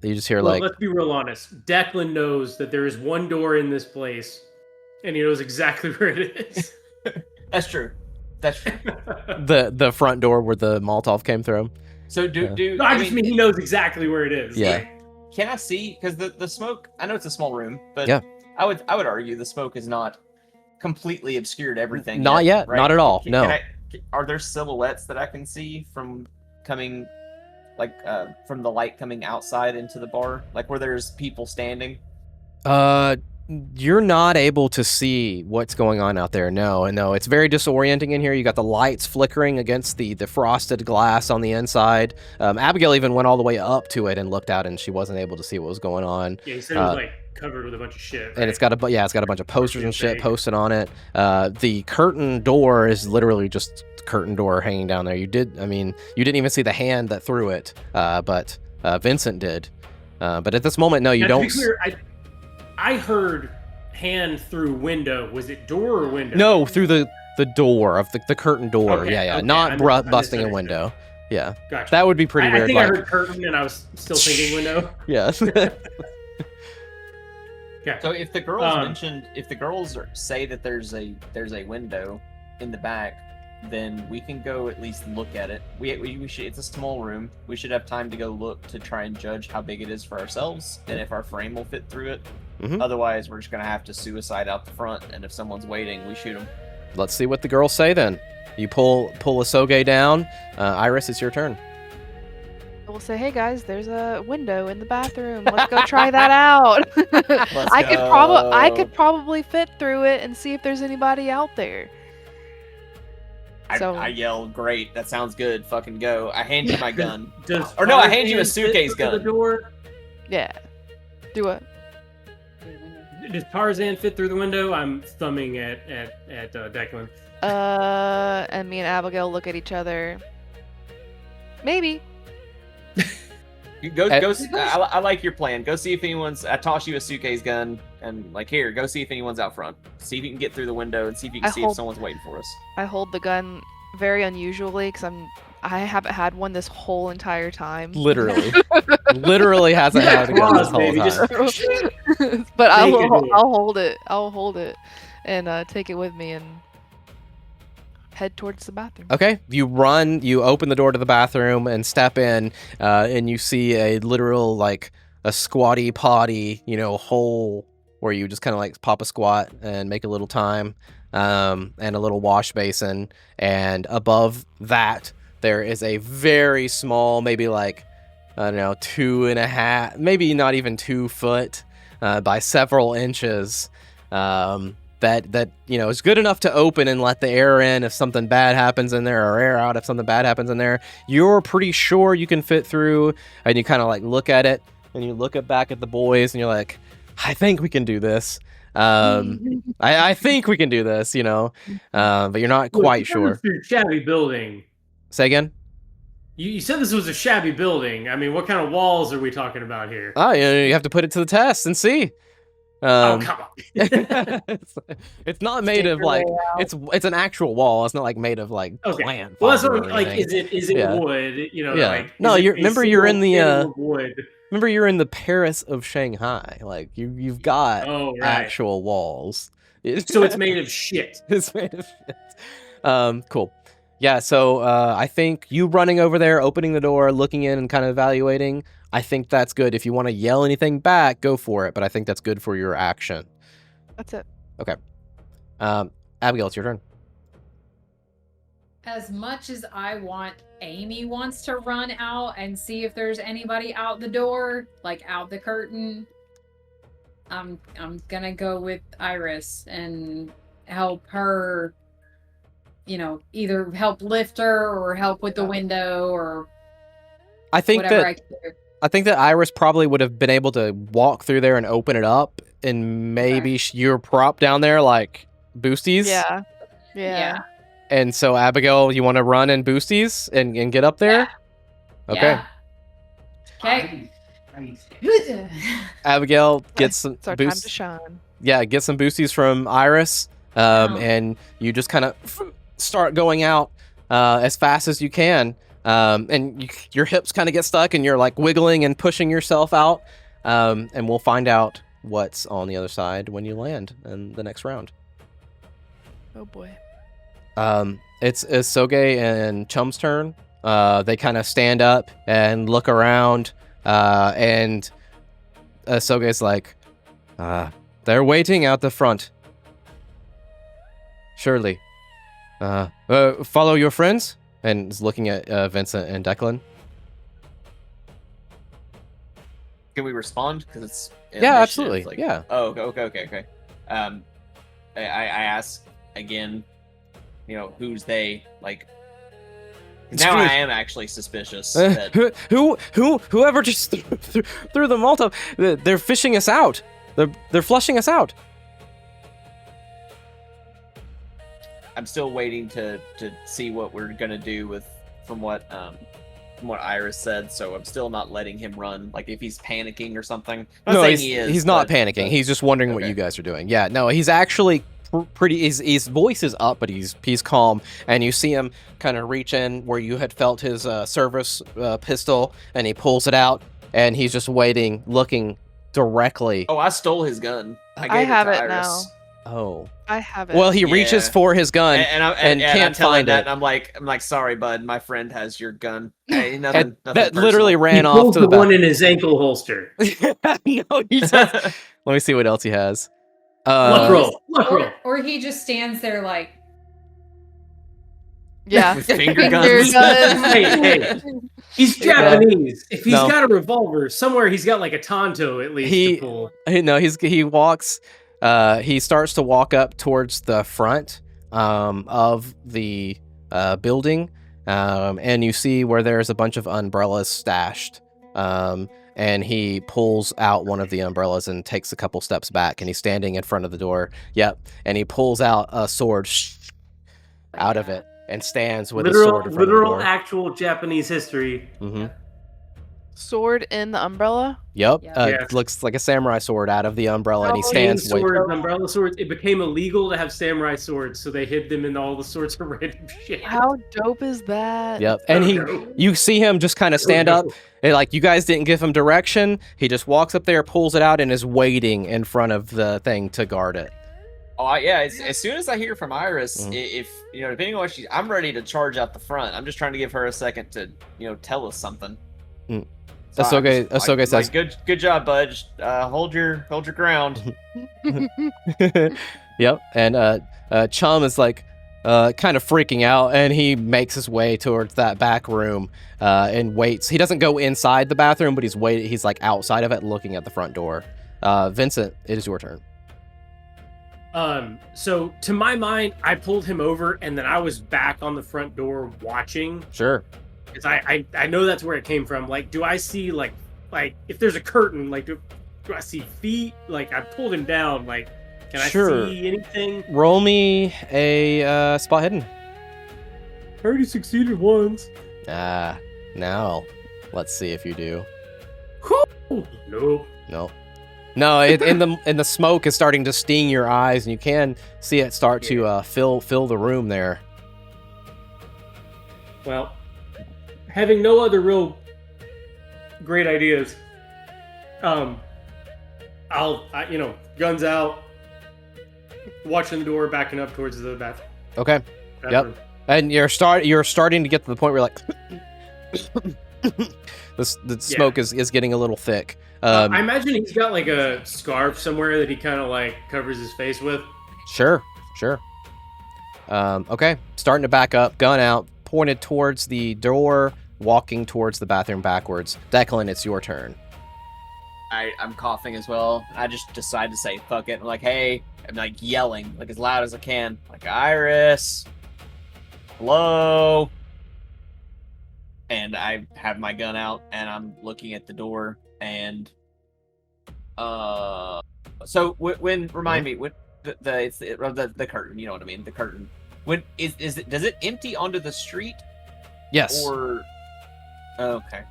You just hear Well, let's be real honest. Declan knows that there is one door in this place, and he knows exactly where it is. That's true. the front door where the Molotov came through. So do No, I just mean he knows exactly where it is. Yeah. Can I see? Because the smoke. I know it's a small room, but Yeah. I would argue the smoke is not completely obscured everything. Not yet, right? not at all, Can no. are there silhouettes that I can see from coming, like from the light coming outside into the bar, like where there's people standing? You're not able to see what's going on out there. No, it's very disorienting in here. You got the lights flickering against the frosted glass on the inside. Abigail even went all the way up to it and looked out, and she wasn't able to see what was going on. Yeah, he said it was like covered with a bunch of shit. Right? And it's got a bunch of posters and shit posted on it. The curtain door is literally just curtain door hanging down there. You didn't even see the hand that threw it, but Vincent did. But at this moment, no, you now, don't. To be clear, I heard hand through window. Was it door or window? No, through the door of the curtain door. Okay, yeah, okay. not busting a window. Yeah, gotcha. That would be pretty weird. I think I heard curtain and I was still thinking window. Yeah. Yeah. So if the girls say that there's a window in the back, then we can go at least look at it. We should. It's a small room. We should have time to go look to try and judge how big it is for ourselves and if our frame will fit through it. Mm-hmm. Otherwise, we're just gonna have to suicide out the front, and if someone's waiting, we shoot them. Let's see what the girls say then. You pull Asoge down. Iris, it's your turn. We'll say, hey guys, there's a window in the bathroom. Let's go try that out. I could probably fit through it and see if there's anybody out there. I yell, great, that sounds good, fucking go. I hand you my gun. I hand you a suitcase gun. The door? Yeah. Do what? Does Tarzan fit through the window? I'm thumbing at Declan. And me and Abigail look at each other. Maybe. Go. I like your plan. Go see if anyone's. I toss you a suitcase gun and here. Go see if anyone's out front. See if you can get through the window and see if you can see if someone's waiting for us. I hold the gun very unusually because I haven't had one this whole entire time. Literally hasn't had a gun this whole time. But I'll hold it. I'll hold it and take it with me and head towards the bathroom. Okay, you open the door to the bathroom and step in, and you see a literal a squatty potty, hole where you just kind of pop a squat and make a little time, and a little wash basin, and above that there is a very small, maybe 2.5, maybe not even 2 foot by several inches. That is good enough to open and let the air in if something bad happens in there, or air out if something bad happens in there. You're pretty sure you can fit through, and you kind of look at it, and you look back at the boys, and you're like, I think we can do this. I think we can do this, but you're not quite sure. Shabby building. Say again? You said this was a shabby building. I mean, what kind of walls are we talking about here? Oh, you have to put it to the test and see. Oh, come on. It's not made of it's an actual wall. It's not made of plant. Well, that's what is it wood? Yeah. No, you're in the wood. Remember, you're in the Paris of Shanghai. You've got actual walls. So it's made of shit. It's made of shit. Cool. Yeah, so I think you running over there, opening the door, looking in and kind of evaluating, I think that's good. If you want to yell anything back, go for it, but I think that's good for your action. That's it. Okay. Abigail, it's your turn. As much as Amy wants to run out and see if there's anybody out the door, out the curtain, I'm gonna go with Iris and help her, either help lift her or help with the window or I think whatever I can do. I think that Iris probably would have been able to walk through there and open it up, and maybe you're propped down there like boosties. Yeah. And so, Abigail, you want to run and boosties and get up there? Yeah. Okay. Okay. Abigail, get some It's our time to shine. Yeah, get some boosties from Iris, and you just kind of start going out as fast as you can. And your hips kind of get stuck, and you're wiggling and pushing yourself out. And we'll find out what's on the other side when you land in the next round. Oh boy. It's Soge and Chum's turn. They kind of stand up and look around, and Soge's like, they're waiting out the front. Surely. Follow your friends? And is looking at Vincent and Declan. Can we respond? Because it's Yeah, absolutely. Yeah. Oh, okay. I ask again. Who's they? Like, now I am actually suspicious. That... Whoever just threw the Molotov, they're fishing us out. They're flushing us out. I'm still waiting to see what we're gonna do from what Iris said. So I'm still not letting him run. Like if he's panicking or something. No, he's not panicking. He's just wondering what you guys are doing. Yeah, no, he's actually pretty. His voice is up, but he's calm. And you see him kind of reach in where you had felt his service pistol, and he pulls it out, and he's just waiting, looking directly. Oh, I stole his gun. I have it Iris. now. Oh. I have it. Well, he reaches for his gun and can't find it. And I'm like, sorry, bud. My friend has your gun. Hey, nothing that literally ran he off to the back. one in his ankle holster. No, he does. Let me see what else he has. Luck roll. Or he just stands there like. Yeah. With finger guns. Hey. He's Japanese. If he's got a revolver, somewhere he's got like a Tonto at least to pull. He walks. He starts to walk up towards the front of the building, and you see where there's a bunch of umbrellas stashed. And he pulls out one of the umbrellas and takes a couple steps back, and he's standing in front of the door. Yep, and he pulls out a sword out of it and stands with a sword in front of the door. Actual Japanese history. Mm-hmm. Sword in the umbrella? Yep. It looks like a samurai sword out of the umbrella, and he stands with umbrella swords. It became illegal to have samurai swords, so they hid them in all the sorts of random shit. How dope is that? Yep. And you see him just kind of stand up, and like you guys didn't give him direction. He just walks up there, pulls it out, and is waiting in front of the thing to guard it. Oh yeah! As soon as I hear from Iris, if depending on what I'm ready to charge out the front. I'm just trying to give her a second to tell us something. So Asoge says, "Good job, bud. Just, hold your ground." Yep. And Chum is like kind of freaking out, and he makes his way towards that back room and waits. He doesn't go inside the bathroom, but he's waiting. He's like outside of it, looking at the front door. Vincent, it is your turn. So to my mind, I pulled him over, and then I was back on the front door watching. Sure. Because I know that's where it came from. Like, do I see like if there's a curtain, like do I see feet? Like I pulled him down. Like, can I see anything? Roll me a spot hidden. I already succeeded once. Now let's see if you do. Nope. Nope. No, in the smoke is starting to sting your eyes, and you can see it start to fill the room there. Well, having no other real great ideas, I'll guns out, watching the door, backing up towards the bathroom. Okay. Yep. And you're starting to get to the point where the smoke is getting a little thick. I imagine he's got like a scarf somewhere that he kind of like covers his face with. Sure. Okay. Starting to back up, gun out, pointed towards the door, walking towards the bathroom backwards. Declan, it's your turn. I'm coughing as well. I just decide to say fuck it. I'm like, hey, I'm like yelling like as loud as I can. Like, Iris, hello. And I have my gun out and I'm looking at the door and so when remind me when the curtain, you know what I mean, the curtain. When is it, does it empty onto the street? Yes. Or okay.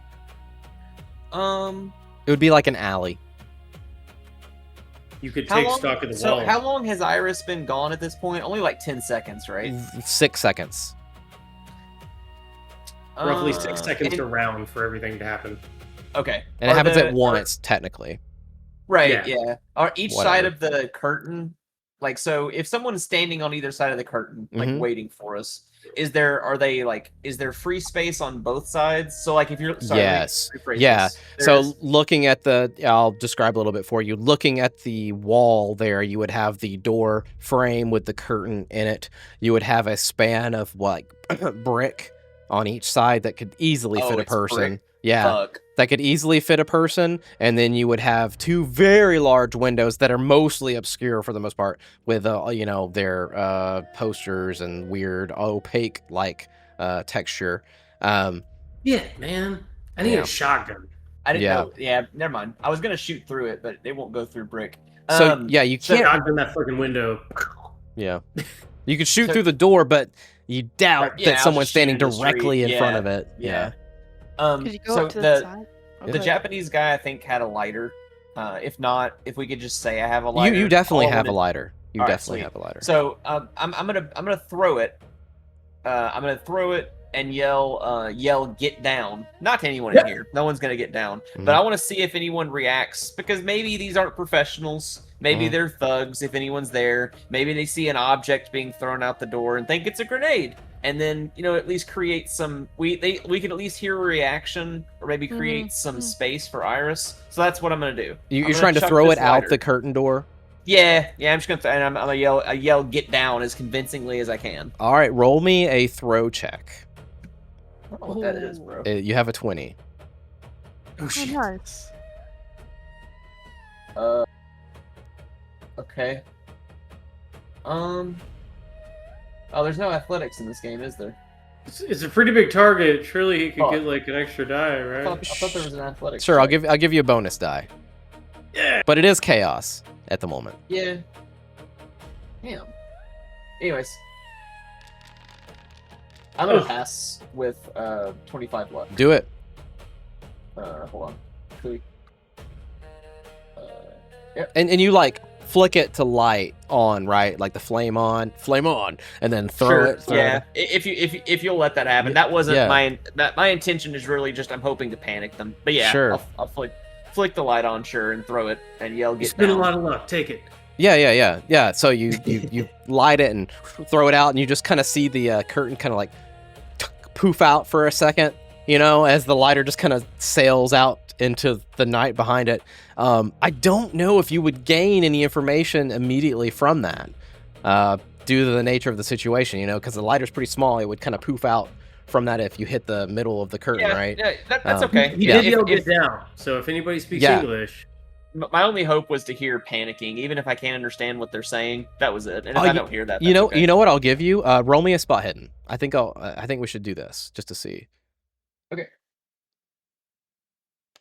It would be like an alley. You could take stock of the wall. So how long has Iris been gone at this point? Only like 10 seconds, right? 6 seconds. Roughly 6 seconds around for everything to happen. Okay. And it happens at once, technically. Right, yeah. Are each side of the curtain, like, so if someone's standing on either side of the curtain, like waiting for us, is there free space on both sides? So like if you're Yes. Yeah. So looking at I'll describe a little bit for you. Looking at the wall there, you would have the door frame with the curtain in it. You would have a span of brick on each side that could easily fit a person. Brick. Yeah. Fuck. That could easily fit a person, and then you would have two very large windows that are mostly obscure for the most part, with their posters and weird opaque texture. Yeah, man, I need a shotgun. I didn't know. Yeah, never mind. I was gonna shoot through it, but it won't go through brick. So yeah, you can't. Shotgun that fucking window. Yeah, you could shoot through the door, but you doubt that someone's standing directly in front of it. Yeah. Could you go up to the side? The Japanese guy, I think, had a lighter. If not, if we could just say I have a lighter. You definitely have a lighter. You definitely have a lighter. So I'm gonna throw it. I'm gonna throw it and yell get down. Not to anyone in here. No one's gonna get down. Mm-hmm. But I want to see if anyone reacts, because maybe these aren't professionals. Maybe they're thugs. If anyone's there, maybe they see an object being thrown out the door and think it's a grenade. And then, at least create some. We can at least hear a reaction, or maybe create some space for Iris. So that's what I'm gonna do. You're trying to throw it out the curtain door. Yeah. I'm just gonna yell get down as convincingly as I can. All right, roll me a throw check. I don't know what that is, bro. You have a 20. Oh shit. Nice. Okay. Oh, there's no athletics in this game, is there? It's a pretty big target. Surely he could get an extra die, right? I thought there was an athletics. Sure, I'll give you a bonus die. Yeah. But it is chaos at the moment. Yeah. Damn. Anyways, I'm gonna pass with 25 luck. Do it. Hold on. Quick. Yep. And you flick it to light on, right? Like the flame on, and then throw it. Yeah. If you'll let that happen. That wasn't my intention. Is really just I'm hoping to panic them. But yeah, sure. I'll flick the light on, sure, and throw it and yell get It's been down. a lot of luck. Take it. Yeah. So you light it and throw it out, and you just kind of see the curtain kind of poof out for a second, as the lighter just kind of sails out into the night behind it. I don't know if you would gain any information immediately from that, due to the nature of the situation, because the lighter's pretty small. It would kind of poof out from that if you hit the middle of the curtain, right? Yeah, that's okay. He did yell get down, so if anybody speaks English... My only hope was to hear panicking, even if I can't understand what they're saying. That was it. And if I don't hear that, that's okay. You know what I'll give you? Roll me a spot hidden. I think we should do this just to see. Okay.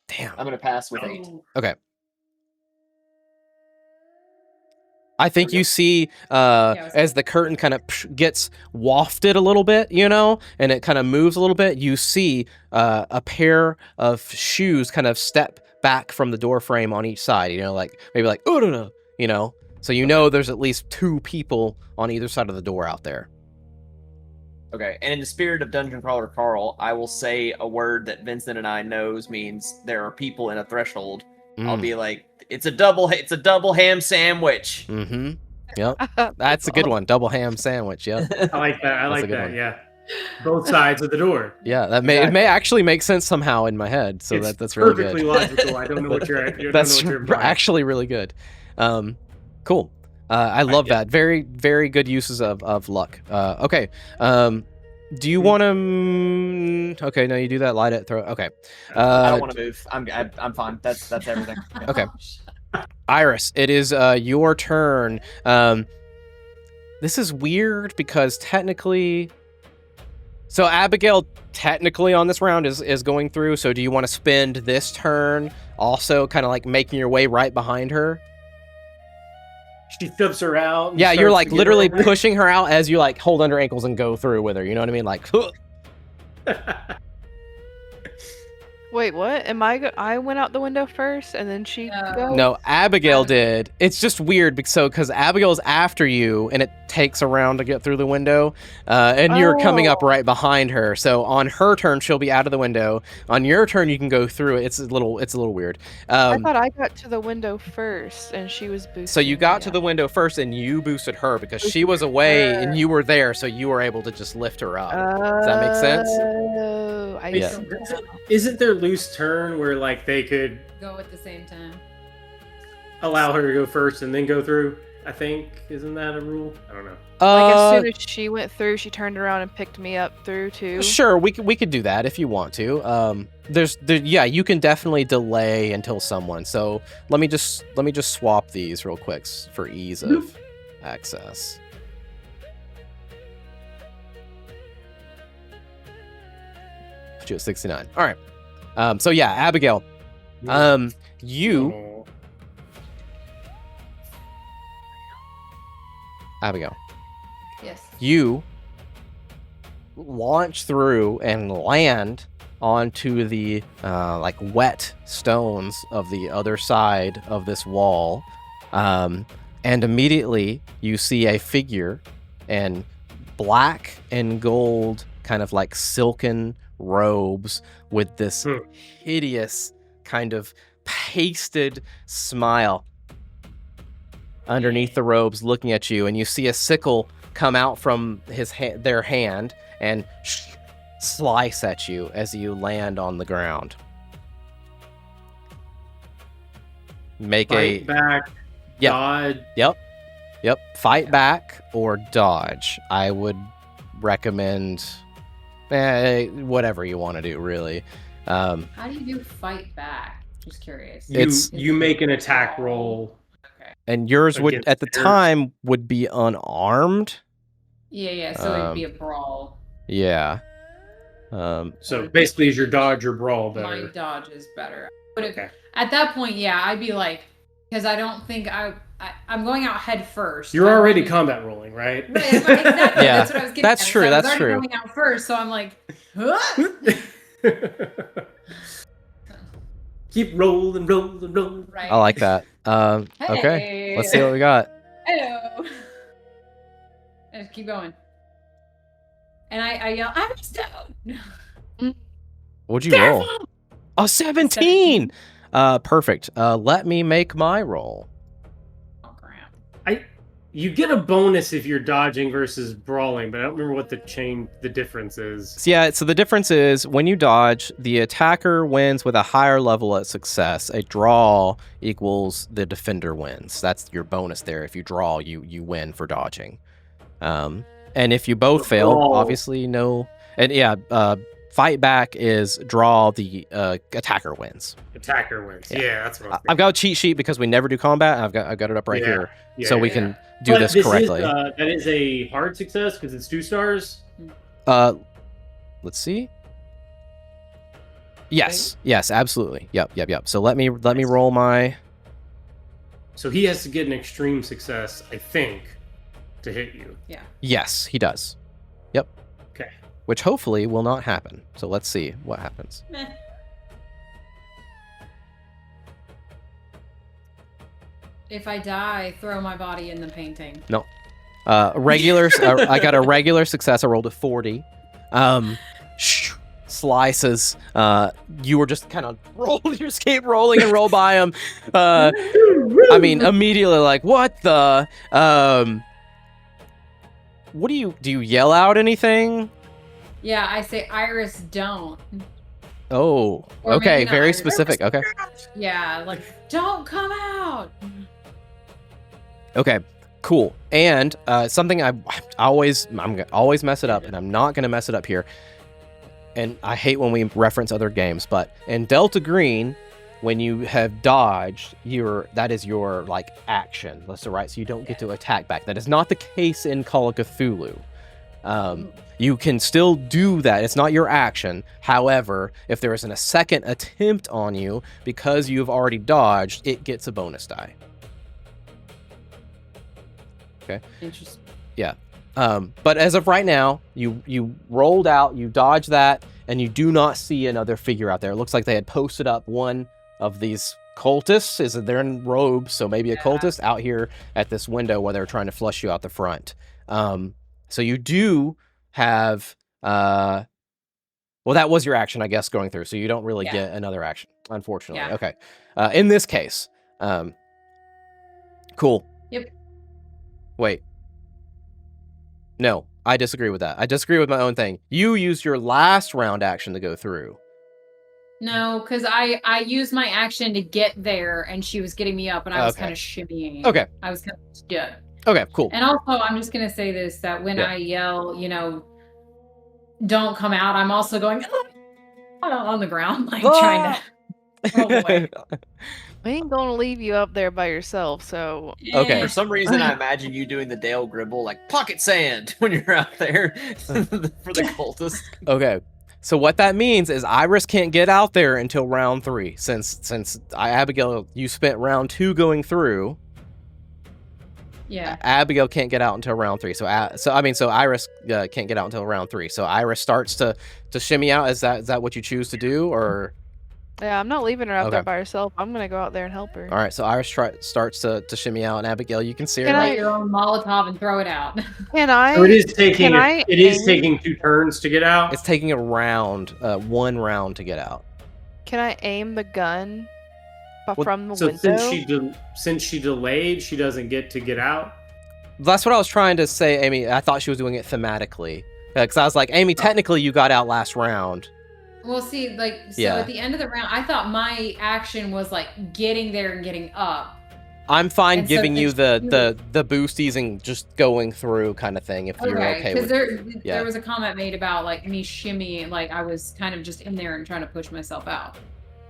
Damn. I'm gonna pass with 8. Okay. I think you see as the curtain kind of gets wafted a little bit, and it kind of moves a little bit, you see a pair of shoes kind of step back from the door frame on each side, maybe oh no, so there's at least 2 people on either side of the door out there. Okay, and in the spirit of Dungeon Crawler Carl, I will say a word that Vincent and I knows means there are people in a threshold. I'll be like, it's a double ham sandwich. Mm-hmm. Yep. That's a good one. Double ham sandwich. Yep. I like that. I like that. Yeah. Both sides of the door. Yeah, it may actually make sense somehow in my head. So that's really good. Perfectly logical. I don't know what you're. That's actually really good. Cool. I love that. Very, very good uses of luck. Okay. Do you want to? Okay, no, you do that. Light it. Throw it. Okay. I don't want to move. I'm fine. That's everything. Okay. Iris, it is your turn. This is weird because technically. So Abigail technically on this round is going through. So do you want to spend this turn also kind of making your way right behind her? She flips her out. Yeah, you're literally pushing her out as you hold under ankles and go through with her. You know what I mean? Wait, what? I went out the window first, and then she goes? No, Abigail did. It's just weird because Abigail's after you, and it takes a round to get through the window, and you're coming up right behind her. So on her turn, she'll be out of the window. On your turn, you can go through it. It's a little weird. I thought I got to the window first, and she was boosting. So you got to the window first, and you boosted her because she was away, and you were there, so you were able to just lift her up. Does that make sense? Oh, I Yeah. see. Isn't there loose turn where like they could Go at the same time. allow her to go first and then go through? I think isn't that a rule? I don't know. Like as soon as she went through, she turned around and picked me up through too. Sure, we could do that if you want to. Yeah, you can definitely delay until someone. So let me just swap these real quick for ease of access. Put you at 69. All right. So yeah, Abigail. You, Abigail. Yes. You launch through and land onto the like wet stones of the other side of this wall, and immediately you see a figure in black and gold, kind of like silken robes with this hideous kind of pasted smile underneath the robes, looking at you, and you see a sickle come out from their hand and slice at you as you land on the ground. Make Fight back. Yep. Dodge. Yep. Fight back or dodge. I would recommend whatever you want to do, really. How do you do fight back? Just curious. You make an attack roll. Okay. And yours would, Against at the theirs. time, would be unarmed. Yeah. So it'd be a brawl. Yeah. So basically, is your dodge or brawl better? My dodge is better. But Okay. at that point, yeah, I'd be like, because I don't think I'm going out head first. You're already combat rolling, right? Right, exactly. Yeah, That's what I was getting that's at. true, So I was that's already true. going out first, so I'm like, huh? Keep rolling. Right. I like that. Okay. Hey. Let's see what we got. Hello. And keep going. And I yell, I'm stoned. What'd you roll? Oh, 17! Perfect. Let me make my roll. Oh, crap. You get a bonus if you're dodging versus brawling, but I don't remember what the difference is. So yeah, so the difference is when you dodge, the attacker wins with a higher level of success. A draw equals the defender wins. That's your bonus there. If you draw, you win for dodging. And if you both fail, obviously no. And yeah, fight back is draw, the attacker wins. Attacker wins. Yeah, that's what I was I've got a cheat sheet because we never do combat. I've got it up right here, so we can do But this correctly. That is a hard success because it's 2 stars. Let's see. Yes, absolutely. Yep. So let me roll my. So he has to get an extreme success, I think, to hit you. Yeah. Yes, he does. Yep. Okay. Which hopefully will not happen. So let's see what happens. Meh. If I die, throw my body in the painting. No. Regular. I got a regular success. I rolled a 40. Slices. You were just kind of rolling and roll by him. I mean, immediately like, what the? What do you yell out anything? Yeah, I say, Iris, don't. Oh, Or okay, maybe not very Iris. specific. Okay. Yeah, like, don't come out. Okay, cool. And something I'm always mess it up, and I'm not gonna mess it up here. And I hate when we reference other games, but in Delta Green, when you have dodged, that is your like action. That's right. So you don't get to attack back. That is not the case in Call of Cthulhu. You can still do that. It's not your action. However, if there is a second attempt on you because you've already dodged, it gets a bonus die. Okay. Interesting. Yeah. But as of right now, you rolled out, you dodged that, and you do not see another figure out there. It looks like they had posted up one of these cultists. They're in robes, so maybe a cultist out here at this window where they're trying to flush you out the front. So you do have well, that was your action, I guess, going through, so you don't really get another action, unfortunately. Okay. In this case, cool. Yep. Wait. No, I disagree with that. I disagree with my own thing. You used your last round action to go through. No, because I used my action to get there, and she was getting me up, and I was kind of shimmying. Okay. I was kind of, Okay, cool. And also, I'm just going to say this, that when I yell, don't come out, I'm also going on the ground, like trying to roll away. We ain't gonna leave you up there by yourself, so... Okay. For some reason, I imagine you doing the Dale Gribble, like, pocket sand when you're out there for the cultist. Okay. So what that means is Iris can't get out there until round 3. Since Abigail, you spent round 2 going through. Yeah. Abigail can't get out until round 3. So Iris can't get out until round 3. So Iris starts to shimmy out. Is that what you choose to do, or? Yeah, I'm not leaving her out there by herself. I'm gonna go out there and help her. All right. So Iris starts to shimmy out, and Abigail, you can see her. Light your own Molotov and throw it out. Can I? So it is taking 2 turns to get out. It's taking a round, 1 round to get out. Can I aim the gun from the so window? Since she delayed, she doesn't get out. That's what I was trying to say, Amy. I thought she was doing it thematically, because I was like, Amy, technically you got out last round. Well, see, at the end of the round, I thought my action was like getting there and getting up. I'm fine giving you the boosties and just going through kind of thing if you're okay with it. Because there was a comment made about like me shimmying, like I was kind of just in there and trying to push myself out.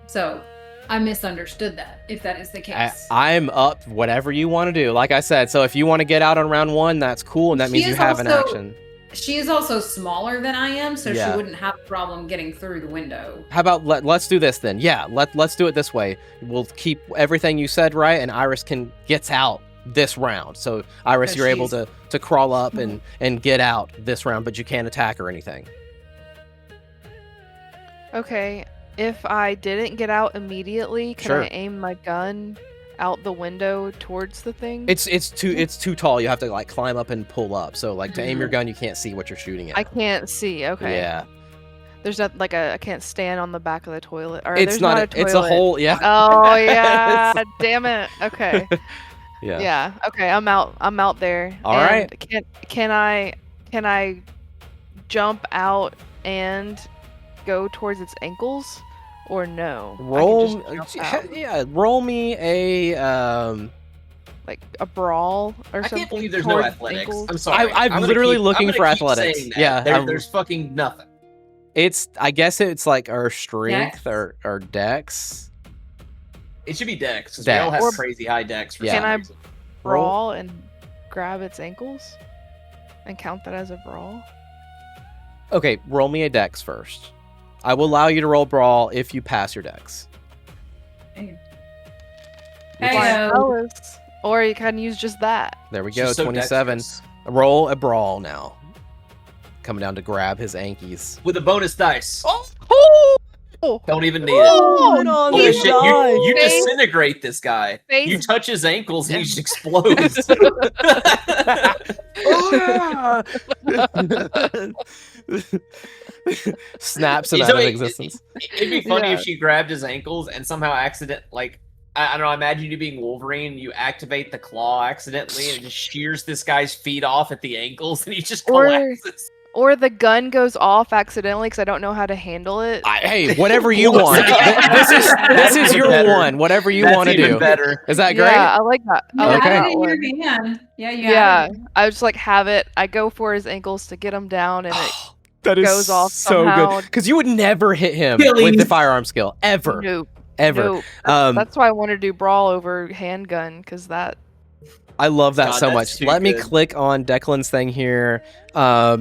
So I misunderstood that, if that is the case. I'm up whatever you want to do. Like I said, so if you want to get out on round 1, that's cool, and that means you have an action. She is also smaller than I am, so she wouldn't have a problem getting through the window. How about let's do this then? Yeah, let's do it this way. We'll keep everything you said right, and Iris gets out this round. So Iris, you're able to crawl up and get out this round, but you can't attack or anything. Okay, if I didn't get out immediately, can I aim my gun out the window towards the thing? It's too tall. You have to like climb up and pull up. So like to aim your gun, you can't see what you're shooting at. I can't see. Okay. Yeah. There's not like I can't stand on the back of the toilet. Or it's there's not a toilet. It's a hole. Yeah. Oh yeah. Damn it. Okay. Yeah. Yeah. Okay. I'm out there. All right. Can I jump out and go towards its ankles? Or no? Roll me a like a brawl or something. I can't believe there's no athletics. Ankles. I'm sorry. I'm literally looking for athletics. Yeah, there's fucking nothing. I guess it's like our strength or dex. It should be dex because we all have crazy high dex. Can I brawl and grab its ankles and count that as a brawl? Okay, roll me a dex first. I will allow you to roll brawl if you pass your dex. Or you can use just that. There we go, 27. Roll a brawl now. Coming down to grab his ankies. With a bonus dice. Oh! Don't even need it. Holy shit, you Face. disintegrate this guy. Face. You touch his ankles and he just explodes. Snaps him out of existence. It'd be funny if she grabbed his ankles and somehow I don't know, imagine you being Wolverine, you activate the claw accidentally and it just shears this guy's feet off at the ankles and he just collapses. Or the gun goes off accidentally because I don't know how to handle it. Hey, whatever you want. this is your one. Whatever you want to do. Better. Is that great? Yeah, I like that. You have it in your hand. Yeah. I just like have it. I go for his ankles to get him down, and it that is goes off so somehow. good. Because you would never hit him with the firearm skill ever. Nope. Ever. Nope. That's why I want to do brawl over handgun because that. I love that so much. Let me good. click on Declan's thing here.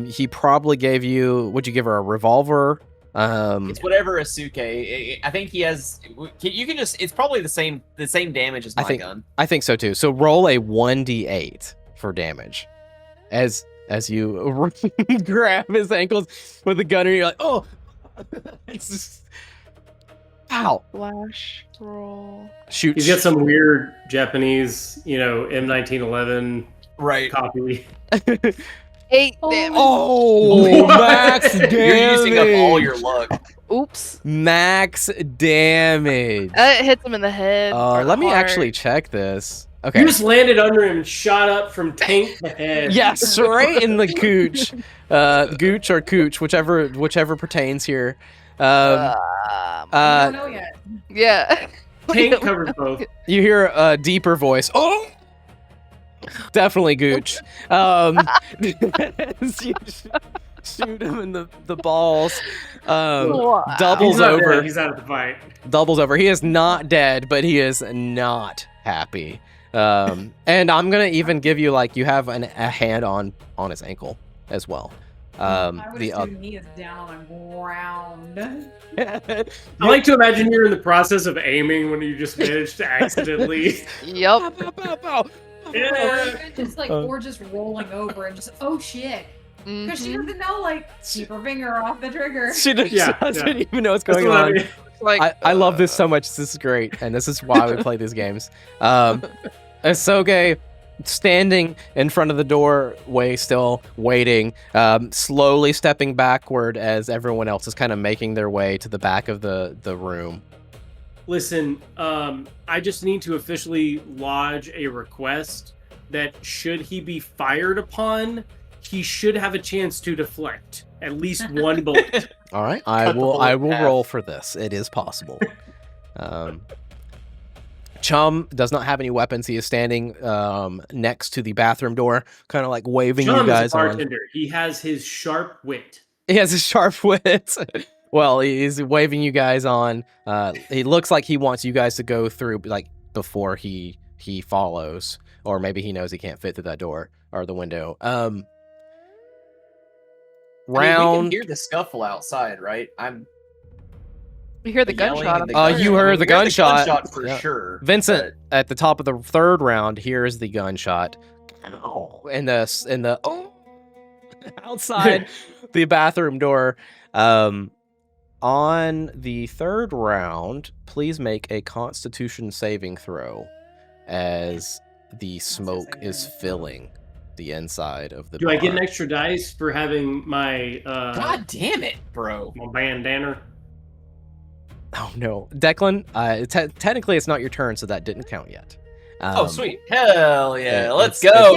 He probably gave you. Would you give her a revolver? It's whatever Asuke. I think he has. You can just. It's probably the same damage as my gun. I think so too. So roll a 1d8 for damage, as you grab his ankles with the gun, and you're like, oh, It's just... Ow. Flash roll. Shoot. He's got some weird Japanese, M1911 copy. 8 damage. Oh, max damage. You're using up all your luck. Oops. Max damage. It hits him in the head. or Let the me heart. actually check this. Okay. You just landed under him and shot up from tank to head. Yes, right in the gooch. Gooch or cooch, whichever pertains here. I don't know yet. Yeah. Tank covers both. You hear a deeper voice. Oh, definitely gooch. You shoot him in the balls. Doubles He's not over. dead, he's out of the fight. Doubles over. He is not dead, but he is not happy. And I'm gonna even give you you have a hand on his ankle as well. I would assume he is down on the ground. I like to imagine you're in the process of aiming when you just managed to accidentally. Yep. Yeah. Or just rolling over and just, oh shit. Because she doesn't know, keep her finger off the trigger. She doesn't even know what's That's going what I on. mean. I love this so much. This is great, and this is why we play these games. Soge standing in front of the doorway, still waiting, slowly stepping backward as everyone else is kind of making their way to the back of the room. Listen, I just need to officially lodge a request that should he be fired upon, he should have a chance to deflect at least one bullet. All right, I will roll for this. It is possible. Chum does not have any weapons. He is standing next to the bathroom door, kind of waving Chum you guys is a on. bartender. He has his sharp wit. He has a sharp wit. Well, he's waving you guys on. He looks like he wants you guys to go through before he follows, or maybe he knows he can't fit through that door or the window. We can hear the scuffle outside, right? You hear the yelling gunshot. and the on the you heard the gunshot. The gunshot for Yeah. sure. Vincent, at the top of the third round, hears the gunshot. In the outside the bathroom door. On the third round, please make a Constitution saving throw as the smoke is filling the inside of the Do bar. I get an extra dice for having my God damn it, bro. my bandana? Oh no, Declan. Technically, it's not your turn, so that didn't count yet. Oh sweet, hell yeah, let's it's- go.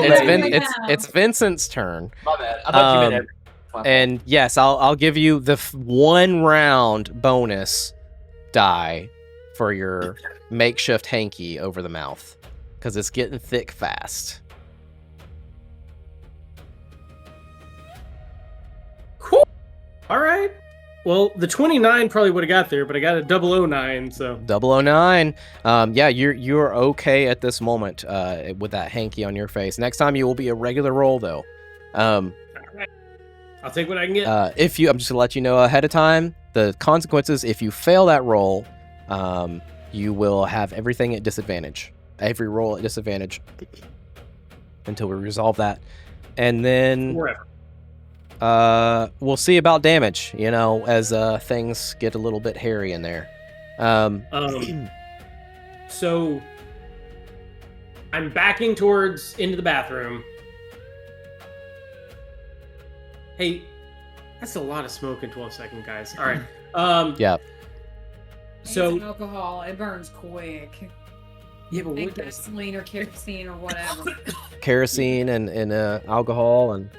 It's Vincent's turn. My bad. I thought you meant And yes, I'll give you the 1 round bonus die for your makeshift hanky over the mouth, because it's getting thick fast. Cool. All right. Well, the 29 probably would have got there, but I got a 009, so 009. Yeah, you're okay at this moment with that hanky on your face. Next time you will be a regular roll though. I'll take what I can get. I'm just gonna let you know ahead of time the consequences. If you fail that roll, you will have everything at disadvantage. Every roll at disadvantage until we resolve that, and then Forever. we'll see about damage. As things get a little bit hairy in there. So I'm backing into the bathroom. Hey, that's a lot of smoke in 12 seconds, guys. All right. Yeah. So alcohol, it burns quick. yeah, but And what does gasoline or kerosene or whatever. Kerosene and alcohol and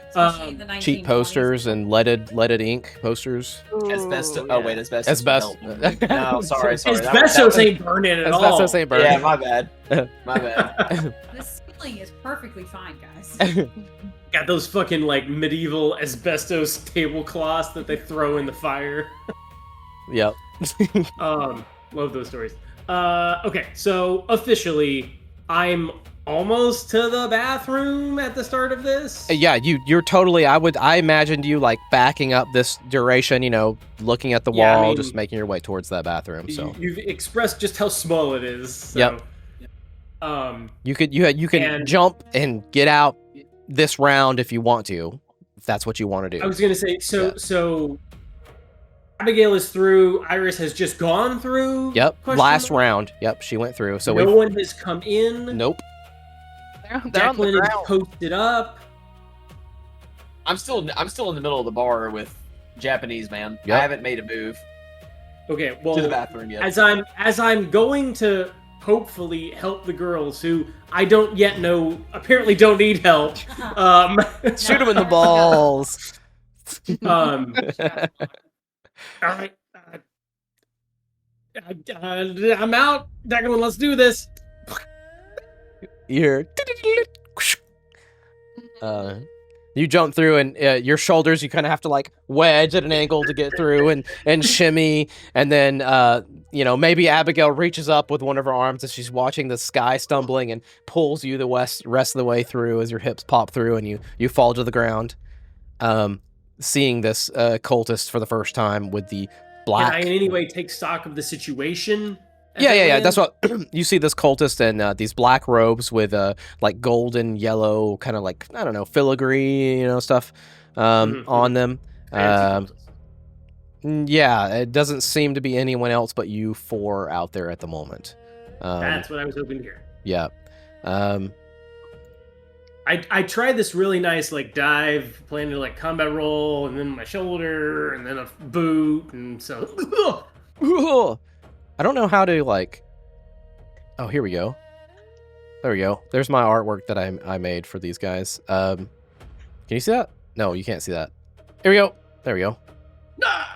Especially in the cheap 1920s. posters and leaded ink posters. Asbestos. Ooh, Oh yeah. wait, asbestos. Asbestos. No, sorry. asbestos ain't burning at all? Asbestos ain't burning. Yeah, my bad. My bad. The ceiling is perfectly fine, guys. Got those fucking medieval asbestos tablecloths that they throw in the fire. Yep. Love those stories. Okay, so officially, I'm almost to the bathroom at the start of this. Yeah, you're totally. I imagined you backing up this duration. Looking at the Yeah, I wall, mean, just making your way towards that bathroom. So You've expressed just how small it is. So, Yep. You can And- jump and get out this round if you want to. if that's what you want to do. I was gonna say so. Abigail is through. Iris has just gone through. Yep. Last round. Yep, she went through. So no one has come in. Nope. They're on the Declan is ground. posted up. I'm still in the middle of the bar with Japanese man. Yep. I haven't made a move Okay, well, to the bathroom yet. as I'm going to hopefully help the girls who I don't yet know apparently don't need help. Shoot him in the balls. All right, I'm out. Declan, let's do this. You jump through, and your shoulders, you kind of have to like wedge at an angle to get through and shimmy. And then, maybe Abigail reaches up with one of her arms as she's watching the sky stumbling and pulls you the rest of the way through as your hips pop through and you fall to the ground. Seeing this cultist for the first time with the black. Can I in any way take stock of the situation? Yeah. That's what you see. This cultist in these black robes with like golden yellow kind of like, I don't know, filigree, stuff on them. Yeah, it doesn't seem to be anyone else but you four out there at the moment. That's what I was hoping to hear. Yeah. I tried this really nice like dive, planning to like combat roll, and then my shoulder, and then a boot, and so. I don't know how to like. Oh, here we go. There we go. There's my artwork that I made for these guys. Can you see that? No, you can't see that. Here we go. There we go.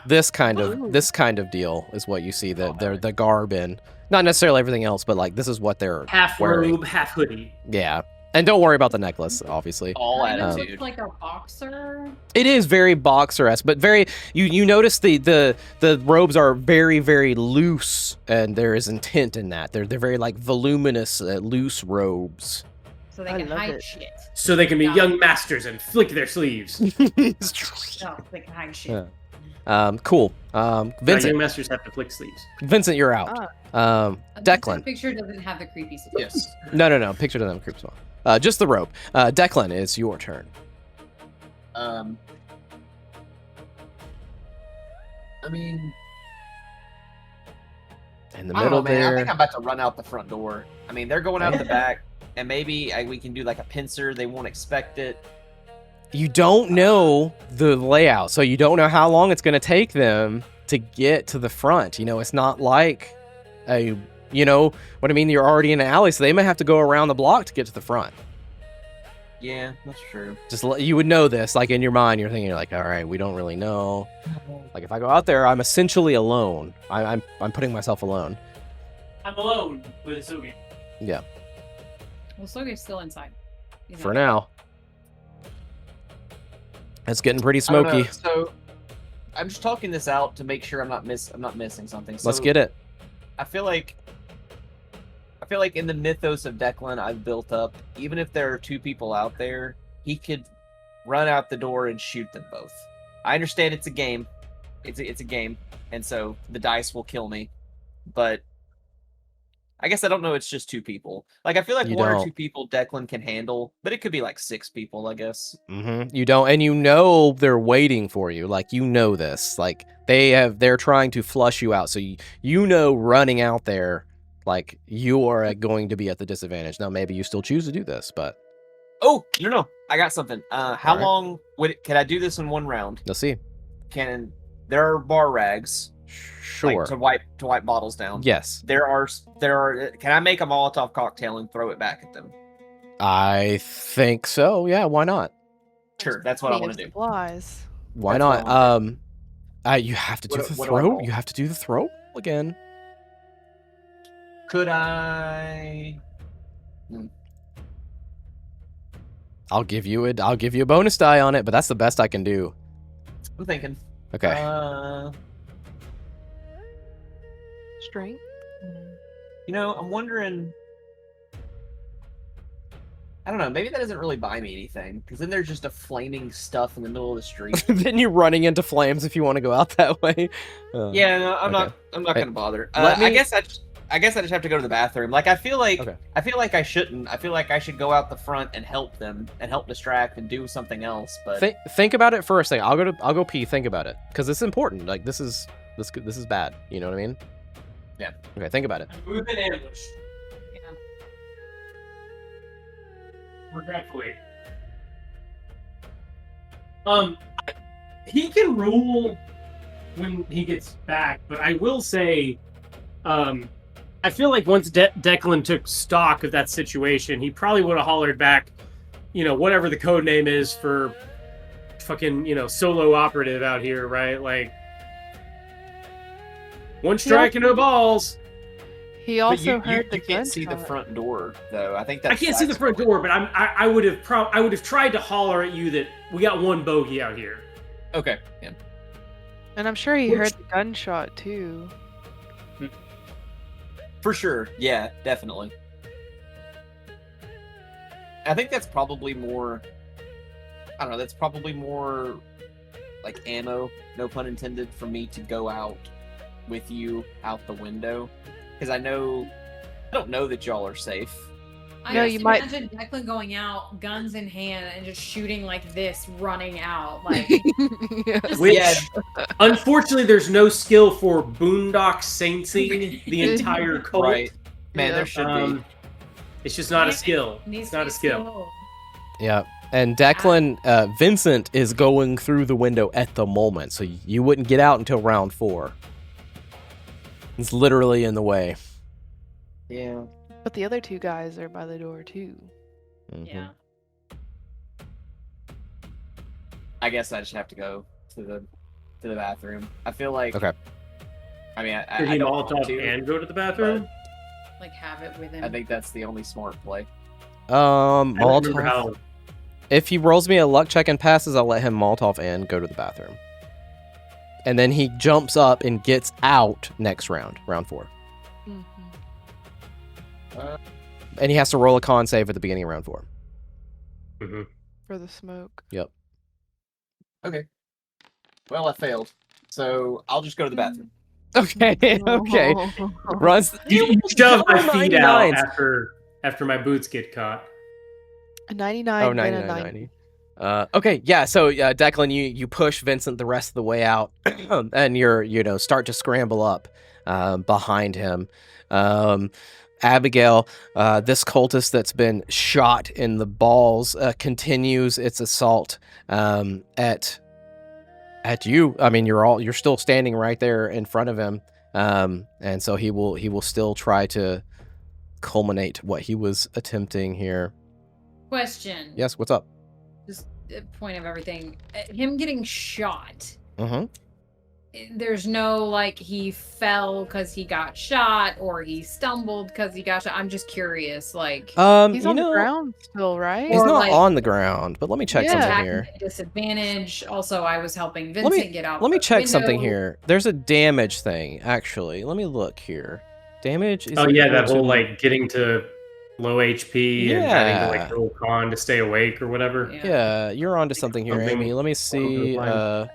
This kind of deal is what you see. They're the garb in. Not necessarily everything else, but like this is what they're half wearing. robe, half hoodie. Yeah. And don't worry about the necklace, obviously. All Kind of attitude. looks like a boxer. It is very boxer-esque, but very you notice the robes are very, very loose, and there is intent in that. They're very like voluminous, loose robes. So they I can love hide it. shit. So they can be Yeah. young masters and flick their sleeves. No, they can hide shit. Yeah. Cool. Young Vincent, masters have to flick sleeves. you're out. This Declan. picture doesn't have the creepy stuff. Yes. No. Picture to them creeps on. Just the robe. Declan, it's your turn. I mean, In the I don't middle know, man. there. I think I'm about to run out the front door. I mean, they're going out the back, and maybe we can do like a pincer. They won't expect it. You don't know the layout, so you don't know how long it's going to take them to get to the front. It's not like what I mean? You're already in an alley, so they may have to go around the block to get to the front. Yeah, that's true. You would know this, like in your mind, you're thinking, like, all right, we don't really know. Like if I go out there, I'm essentially alone. I'm putting myself alone. I'm alone with Isugi. Yeah, Well, Soge's still inside. He's for not- now. It's getting pretty I don't know, smoky. So I'm just talking this out to make sure I'm not missing something. So Let's get it. I feel like in the mythos of Declan I've built up, even if there are two people out there, he could run out the door and shoot them both. I understand it's a game. It's a game, and so the dice will kill me. But I guess I don't know, it's just two people. Like I feel like You one or don't. two people Declan can handle, but it could be like six people, I guess. You don't, and they're waiting for you. Like this. Like they're trying to flush you out. So running out there, like you are going to be at the disadvantage. Now maybe you still choose to do this, but Oh, no. I got something. How All right. long can I do this in one round? let's see. There are bar rags, Sure. like to wipe bottles down. Yes, There are. Can I make a Molotov cocktail and throw it back at them? I think so. Yeah, why not? Sure, that's what I want to do. Supplies. Why That's not? what I You have to do What- the what do I throw. roll? You have to do the throw again. Could I? I'll give you a bonus die on it, but that's the best I can do. I'm thinking. Okay. Strength. I'm wondering. I don't know. Maybe that doesn't really buy me anything, because then there's just a flaming stuff in the middle of the street. Then you're running into flames if you want to go out that way. Yeah, no, I'm Okay. not. I'm not Hey, gonna bother. let me- I guess I guess I just have to go to the bathroom. Like I feel like Okay. I shouldn't. I feel like I should go out the front and help them and help distract and do something else. But Think about it for a second. I'll go pee. Think about it, because it's important. Like this is bad. You know what I mean? Yeah. Okay. Think about it. We've been ambushed. Yeah. Regretfully. He can rule when he gets back, but I will say, I feel like once Declan took stock of that situation, he probably would have hollered back, whatever the code name is for fucking, solo operative out here, right? Like, one strike and no balls. He also heard the you can't see the gunshot. front door though. I think that's I can't see the front door, but I would have tried to holler at you that we got one bogey out here. Okay. Yeah. And I'm sure he Which- heard the gunshot too. For sure. Yeah, definitely. I think that's probably more. I don't know. That's probably more like ammo, no pun intended, for me to go out with you out the window, because I don't know that y'all are safe. I No, just you might- imagine Declan going out, guns in hand, and just shooting like this, running out. Like, just Which, Yeah. unfortunately, there's no skill for boondock sainting the entire cult. Right. Man, Yeah. there should be. It's just not a skill. needs It's to not be a skill. skilled. Yeah. And Declan, Vincent is going through the window at the moment, so you wouldn't get out until round 4. It's literally in the way. Yeah. But the other two guys are by the door too. Mhm. Yeah. I guess I just have to go to the bathroom. I feel like. Okay. I mean, Did I he don't want Molotov to, and go to the bathroom? Like, have it with him. I think that's the only smart play. I don't remember Molotov. how. If he rolls me a luck check and passes, I'll let him Molotov and go to the bathroom. And then he jumps up and gets out next round 4. Mm-hmm. And he has to roll a con save at the beginning of round 4. Mhm. For the smoke. Okay. Well, I failed, so I'll just go to the bathroom. Okay, okay. Runs. You shove my Double feet out 99s. after my boots get caught. A 99 Oh, and a 99, 90. 90. Okay, yeah. So Declan, you push Vincent the rest of the way out, and you're start to scramble up behind him. Abigail, this cultist that's been shot in the balls, continues its assault at you. I mean, you're still standing right there in front of him, and so he will still try to culminate what he was attempting here. Question. Yes, what's up? Just a point of everything. Him getting shot. Mm-hmm. There's no like he fell because he got shot or he stumbled because he got shot. I'm just curious. Like, He's on the know, ground still, right? He's Or, not like- on the ground, but let me check Yeah. something attacking here. at disadvantage. Also, I was helping Let me- Vincent get out. Let me the check something window. here. There's a damage thing, actually. Let me look here. Damage is Oh yeah, equal that whole to- like getting to low HP and having to like Yeah. roll con to stay awake or whatever. Yeah, you're onto something here, Something Amy. Let me see. line.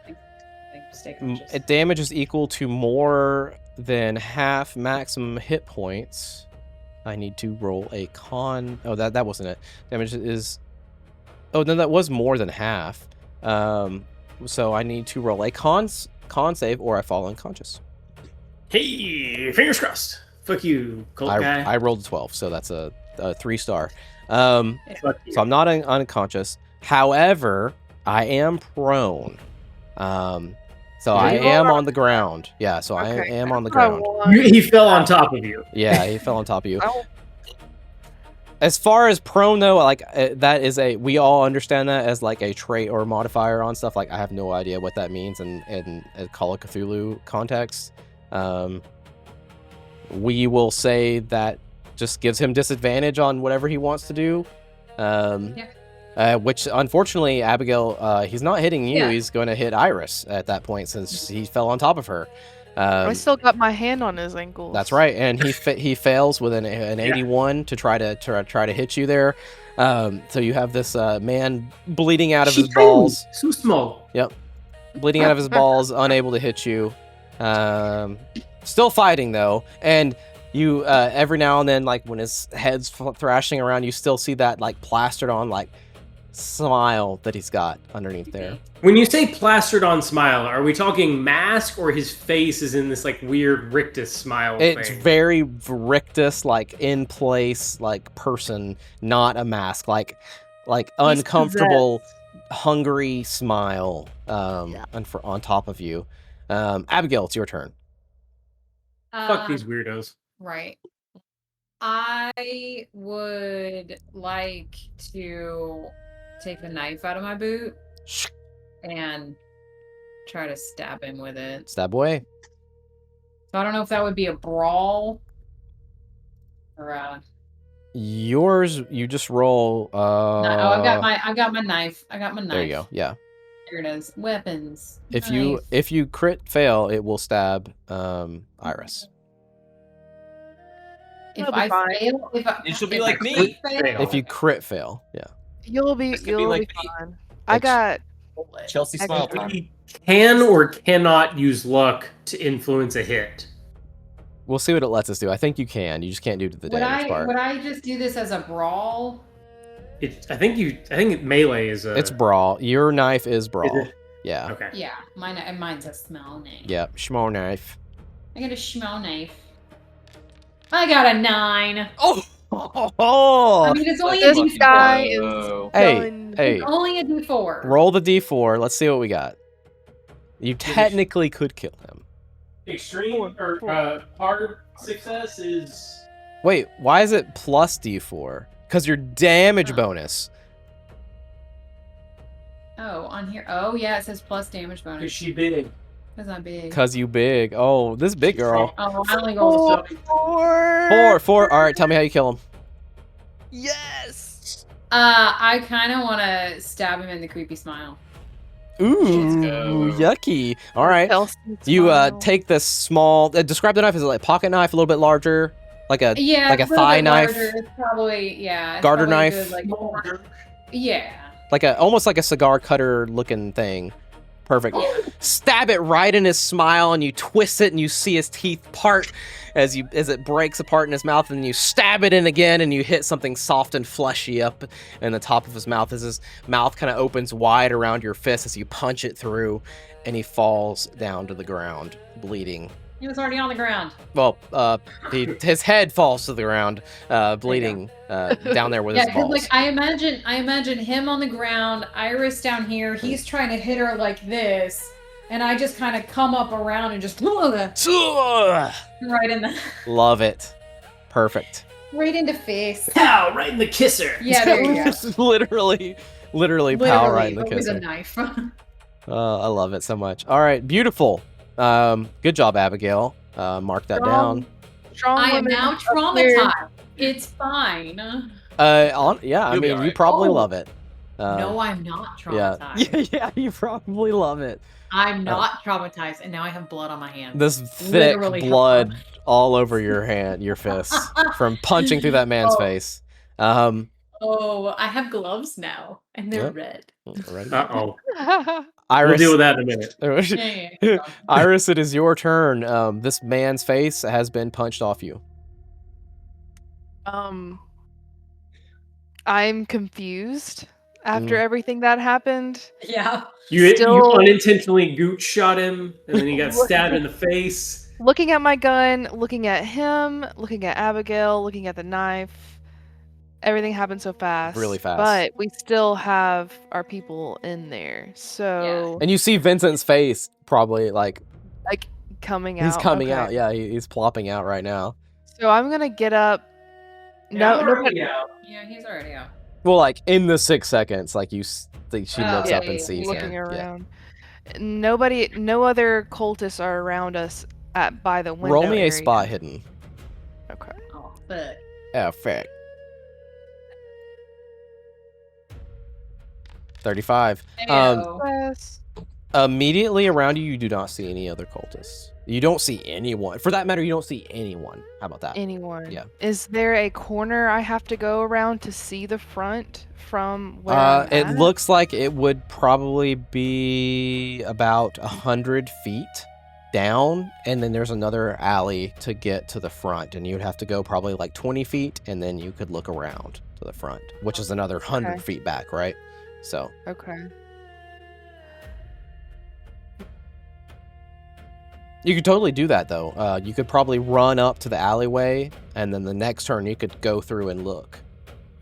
Stay conscious. Damage is equal to more than half maximum hit points. I need to roll a con. Oh, that wasn't it. Damage is. Oh no, that was more than half. So I need to roll a con save, or I fall unconscious. Hey, fingers crossed. Fuck you, cult guy. I rolled a 12, so that's a 3-star. Fuck you. So I'm not unconscious. However, I am prone. So I you am on the ground. Yeah, so I Okay, am on the that's what I ground. want. He fell on top of you. Yeah, he fell on top of you. Oh. As far as prone though, like that is we all understand that as like a trait or modifier on stuff. Like I have no idea what that means in a Call of Cthulhu context. We will say that just gives him disadvantage on whatever he wants to do. Which unfortunately, Abigail, he's not hitting you. Yeah. He's going to hit Iris at that point since he fell on top of her. I still got my hand on his ankles. That's right, and he fails with an 81 to try to hit you there. So you have this man bleeding out of his balls, So small. bleeding out of his balls, unable to hit you. Still fighting though, and You every now and then, like when his head's thrashing around, you still see that like plastered on like smile that he's got underneath there. When you say plastered on smile, are we talking mask or his face is in this like weird rictus smile It's thing? very rictus, like in place, like person, not a mask, like uncomfortable, hungry smile on top of you. Abigail, it's your turn. Fuck these weirdos. Right. I would like to take the knife out of my boot and try to stab him with it. Stab away. So I don't know if that would be a brawl or Yours, you just roll. I've got my knife. I got my knife. There you go. Yeah. There it is. Weapons. If Knife. you crit fail, it will stab Iris. If It'll be I fine. fail, It should be if like I me. crit fail- If you crit fail, yeah. You'll be This could be like me. fine. I got Chelsea smile time. We can or cannot use luck to influence a hit. We'll see what it lets us do. I think you can. You just can't do the damage part. Would I just do this as a brawl? I think melee is a. It's brawl. Your knife is brawl. Is it? Yeah. Okay. Yeah, mine's a small knife. Yeah. Schmo knife. I got a small knife. I got a 9. Oh. I mean, it's only a this D4. guy is Hey, going. hey. It's only a D4. Roll the d4. Let's see what we got. You technically could kill him. Extreme or hard success is. Wait, why is it plus d4? Because your damage bonus. Oh, on here. Oh, yeah, it says plus damage Is bonus. she big? Because I'm big. Because you big. Oh, this big girl. Oh, I only go. Four. All right, tell me how you kill him. Yes. I kind of want to stab him in the creepy smile. Ooh, go. yucky. All right. You take this small. Describe the knife. Is it like pocket knife, a little bit larger, like a Yeah, like a it's little thigh bit knife, larger. It's probably it's Garter probably knife? good, like, yeah. like a almost like a cigar cutter looking thing. Perfect. Stab it right in his smile, and you twist it, and you see his teeth part as it breaks apart in his mouth, and you stab it in again, and you hit something soft and fleshy up in the top of his mouth as his mouth kind of opens wide around your fist as you punch it through, and he falls down to the ground, bleeding. He was already on the ground. Well, his head falls to the ground, bleeding down there with Yeah, his because balls. like I imagine him on the ground, Iris down here. He's trying to hit her like this, and I just kind of come up around and just right in the Love it. Perfect. right into face. Pow! Right in the kisser. Yeah, there you go. literally power right in the but with a kisser. knife. I love it so much. All right, beautiful. Good job, Abigail. Mark that down. Strong I am women now up here. traumatized. It's fine. Yeah, I You'll be mean, you alright. probably Oh. love it. No, I'm not Yeah, traumatized. yeah, you probably love it. I'm not traumatized, and now I have blood on my hands. This thick Literally blood all over your fist from punching through that man's Oh. face. Oh, I have gloves now, and they're Yep. red. Ready? Uh-oh. We'll Iris, deal with that in a minute. Yeah. Iris, it is your turn. This man's face has been punched off you. I'm confused after everything that happened. Yeah. You Still- unintentionally gooch shot him, and then he got stabbed in the face. Looking at my gun, looking at him, looking at Abigail, looking at the knife. Everything happened so fast. Really fast. But we still have our people in there. So And you see Vincent's face probably like coming out. he's coming okay. out. Yeah, he's plopping out right now. So I'm gonna get up. No, nobody. Yeah, he's already out. Well, like in the 6 seconds, like she looks Oh, up yeah, and yeah, sees looking him. Yeah. around. Nobody, no other cultists are around us by the window. Roll me a area. spot hidden. Okay. Oh, fuck. Oh, fact. 35. Ew. Yes. Immediately around you, you do not see any other cultists. You don't see anyone. For that matter, you don't see anyone. How about that? Anyone? Yeah. Is there a corner I have to go around to see the front from where I'm It at? looks like it would probably be about 100 feet down, and then there's another alley to get to the front, and you'd have to go probably like 20 feet, and then you could look around to the front, which is another 100 feet back, right? So. Okay. You could totally do that, though. You could probably run up to the alleyway, and then the next turn you could go through and look.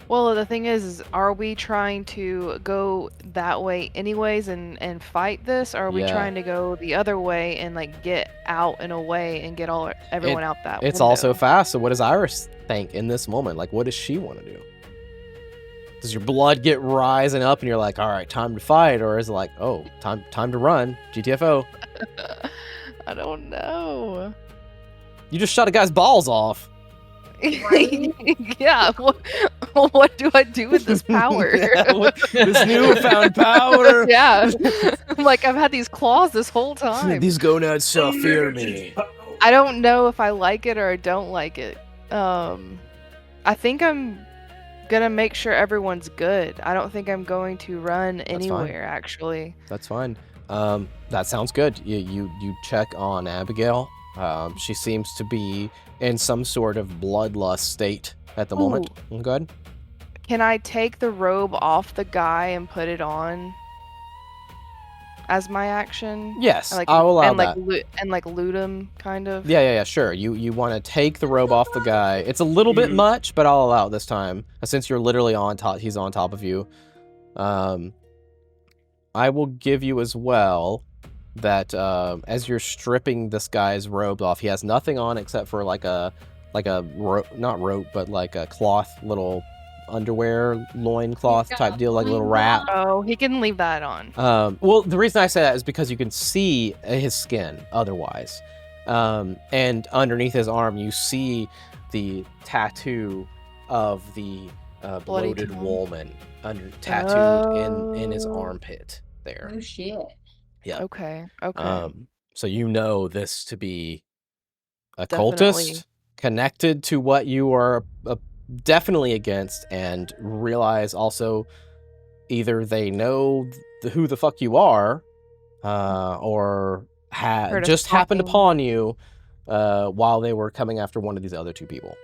Well, the thing is are we trying to go that way anyways and fight this, or are we trying to go the other way and like get out and away and get everyone out that It's window? also fast, so what does Iris think in this moment? Like, what does she want to do? Does your blood get rising up and you're like, all right, time to fight? Or is it like, oh, time to run, GTFO? I don't know. You just shot a guy's balls off. Yeah, what do I do with this power? This newfound power. Yeah. Like, I've had these claws this whole time. These gonads shall fear me. I don't know if I like it or I don't like it. I think I'm gonna make sure everyone's good. I don't think I'm going to run anywhere, actually. That's fine. That sounds good. You check on Abigail. She seems to be in some sort of bloodlust state at the moment. Go ahead. Can I take the robe off the guy and put it on as my action? Yes, I'll allow that. And loot him, kind of? Yeah, sure. You want to take the robe off the guy. It's a little bit much, but I'll allow it this time. Since you're literally on top, he's on top of you. I will give you as well that as you're stripping this guy's robe off, he has nothing on except for like a not rope, but like a cloth, little underwear loincloth type deal, like a little wrap. Oh, he can leave that on. Well, the reason I say that is because you can see his skin otherwise. And underneath his arm, you see the tattoo of the bloated woman tattooed in his armpit there. Oh shit. Yeah. Okay. So you know this to be a Definitely. cultist connected to what you are definitely against, and realize also either they know who the fuck you are, or just happened upon you while they were coming after one of these other two people.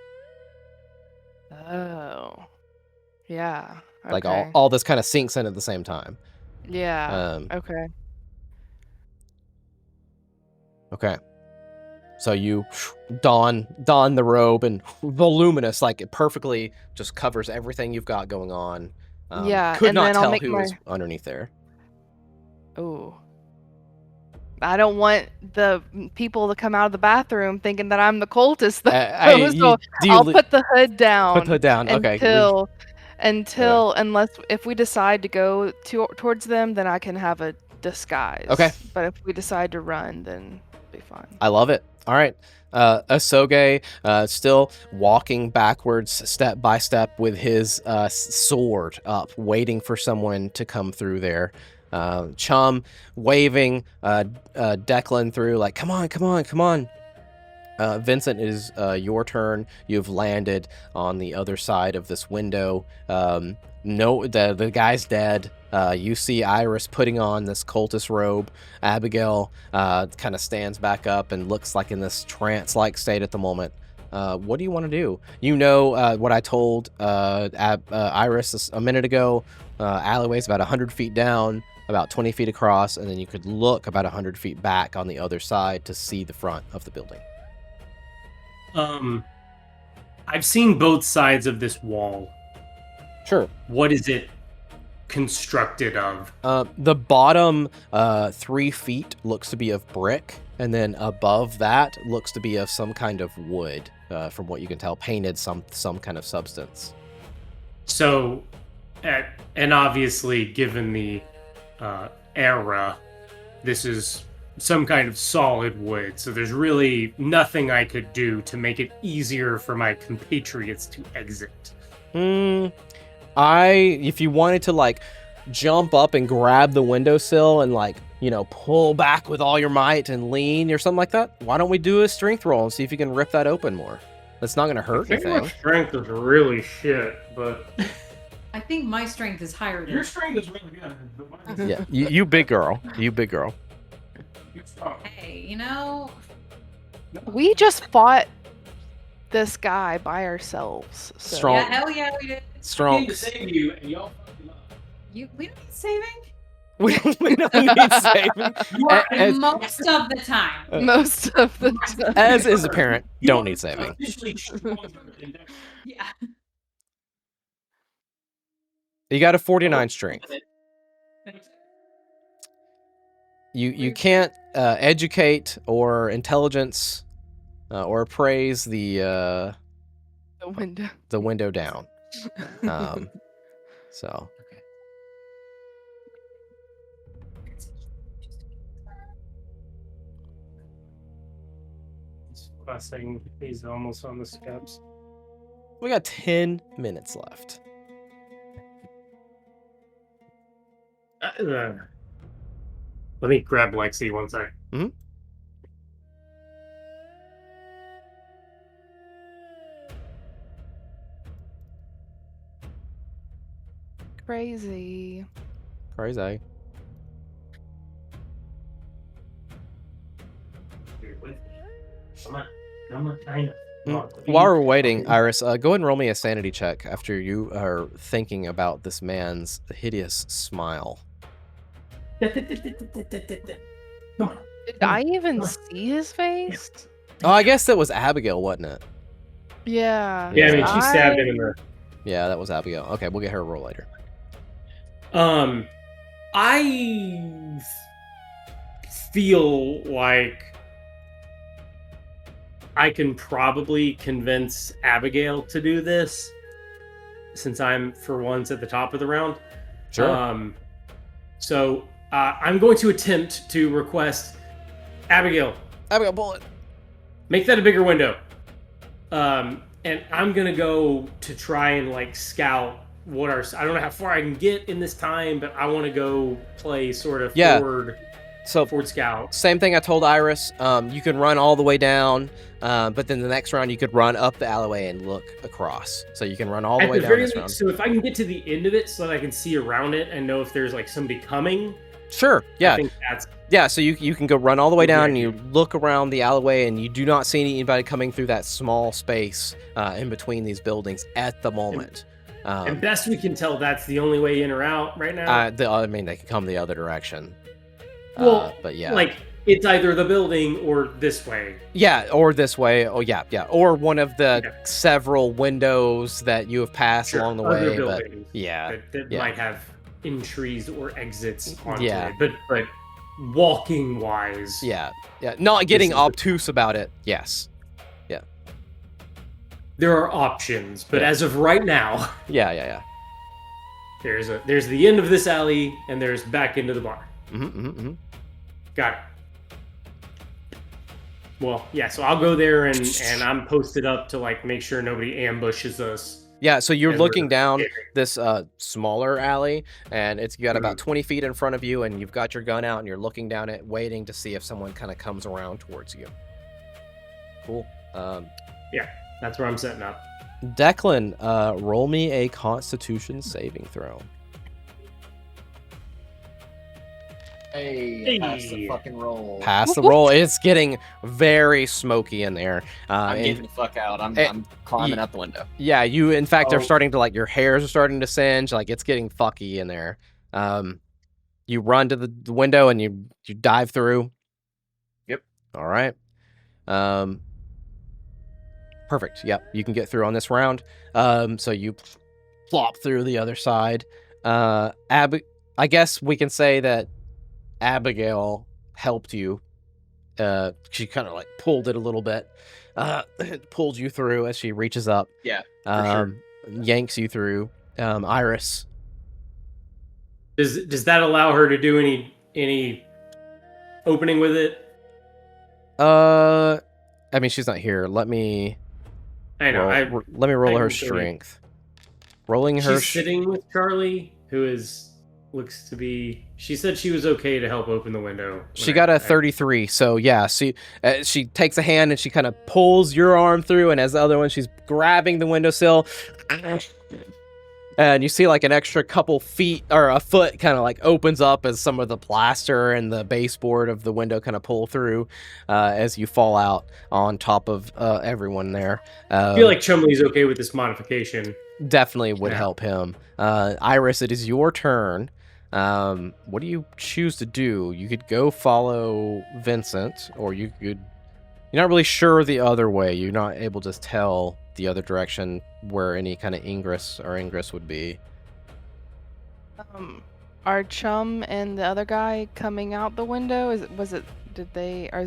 Oh. Yeah. Okay. Like all this kind of sinks in at the same time. Yeah. Okay. Okay. So you don the robe, and voluminous, like it perfectly just covers everything you've got going on. Yeah, Could and not then I'll tell make who my- was underneath there. Ooh. I don't want the people to come out of the bathroom thinking that I'm the cultist, though. So I'll put the hood down. Put the hood down. Okay. Until unless if we decide to go towards them, then I can have a disguise. Okay. But if we decide to run, then it'll be fine. I love it. All right. Asoge still walking backwards step by step with his sword up, waiting for someone to come through there. Chum waving Declan through like, come on. Vincent, is your turn. You've landed on the other side of this window. No, the guy's dead. You see Iris putting on this cultist robe. Abigail kind of stands back up and looks like in this trance-like state at the moment. What do you want to do? You know what I told Iris a minute ago. Alleyway's about 100 feet down, about 20 feet across, and then you could look about 100 feet back on the other side to see the front of the building. I've seen both sides of this wall. Sure. What is it constructed of? The bottom 3 feet looks to be of brick, and then above that looks to be of some kind of wood, from what you can tell, painted some kind of substance. So, and obviously, given the era, this is some kind of solid wood, so there's really nothing I could do to make it easier for my compatriots to exit. If you wanted to like jump up and grab the windowsill and like, pull back with all your might and lean or something like that, why don't we do a strength roll and see if you can rip that open more? That's not going to hurt anything. My strength is really shit, but I think my strength is higher than your strength is really good. Yeah, you big girl. Hey, you know, We just fought this guy by ourselves. So. Strong. yeah, hell yeah, we did. Strong. to save you, and y'all fucking up. We don't need saving We don't need saving. As, most of the time. Most of the time. as is apparent, don't need saving. Officially stronger than that. Yeah. You got a 49 strength. You can't educate or intelligence or appraise The window. the window down. So He's fussing. He's almost on the steps. we got 10 minutes left. Let me grab Lexi one sec. Crazy. Crazy. You're with me. Come on, kind of. While we're waiting, Iris, go ahead and roll me a sanity check after you are thinking about this man's hideous smile. Did I even see his face? Oh, I guess that was Abigail, wasn't it? Yeah. Yeah, I mean, she stabbed him in the. Yeah, that was Abigail. Okay, we'll get her a roll later. I feel like I can probably convince Abigail to do this, since I'm for once at the top of the round. Sure. So I'm going to attempt to request Abigail, pull it. make that a bigger window. And I'm gonna go to try and like scout what our. I don't know how far I can get in this time, but I want to go play sort of forward scout. Same thing I told Iris. You can run all the way down, but then the next round you could run up the alleyway and look across. So you can run all the way down this round. So if I can get to the end of it, so that I can see around it and know if there's like somebody coming. Sure. Yeah. I think that's. Yeah, so you can go run all the way down and you look around the alleyway and you do not see anybody coming through that small space in between these buildings at the moment. And best we can tell, that's the only way in or out right now. I mean, they can come the other direction. Well, but yeah. Like, it's either the building or this way. Yeah, or this way. Oh, yeah. Or one of the several windows that you have passed along the way. But yeah. That might have entries or exits onto Yeah. it. But walking wise. Yeah. Not getting obtuse about it. Yes. Yeah. There are options, but as of right now, Yeah. there's the end of this alley and there's back into the bar. Got it. Well, yeah, so I'll go there and I'm posted up to like make sure nobody ambushes us. Yeah, so you're looking down this smaller alley, and you got about 20 feet in front of you, and you've got your gun out, and you're looking down it, waiting to see if someone kind of comes around towards you. Cool. Yeah, that's where I'm setting up. Declan, roll me a Constitution saving throw. Hey, pass the fucking roll. Pass the roll. It's getting very smoky in there. I'm getting the fuck out. I'm climbing out the window. Yeah, you in fact are starting to like your hairs are starting to singe. Like it's getting fucky in there. You run to the window and you dive through. Yep. All right. Perfect. Yep, you can get through on this round. So you flop through the other side. I guess we can say that Abigail helped you. She kind of like pulled it a little bit, pulled you through as she reaches up. Yeah, for sure. Yanks you through. Iris. Does that allow her to do any opening with it? I mean, she's not here. Let me. I know. Let me roll her strength. Rolling her. She's sitting with Charlie, who looks to be. She said she was okay to help open the window. She got a 33, so yeah. She takes a hand and she kind of pulls your arm through, and as the other one, she's grabbing the windowsill. And you see like an extra couple feet or a foot kind of like opens up as some of the plaster and the baseboard of the window kind of pull through as you fall out on top of everyone there. I feel like Chumley's okay with this modification. Definitely would help him. Iris, it is your turn. What do you choose to do? You could go follow Vincent, or you could... You're not really sure the other way. You're not able to tell the other direction where any kind of ingress would be. Are Chum and the other guy coming out the window? Are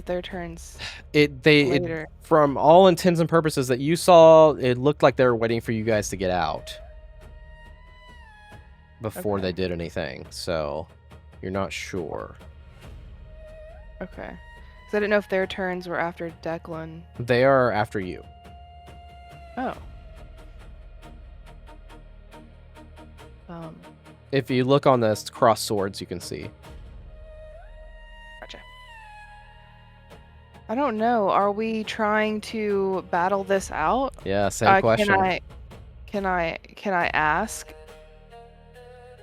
their turns later? From all intents and purposes that you saw, it looked like they were waiting for you guys to get out before they did anything. So you're not sure. Okay. Because I didn't know if their turns were after Declan. They are after you. Oh. If you look on this cross swords, you can see. Gotcha. I don't know. Are we trying to battle this out? Yeah, same question. Can I ask?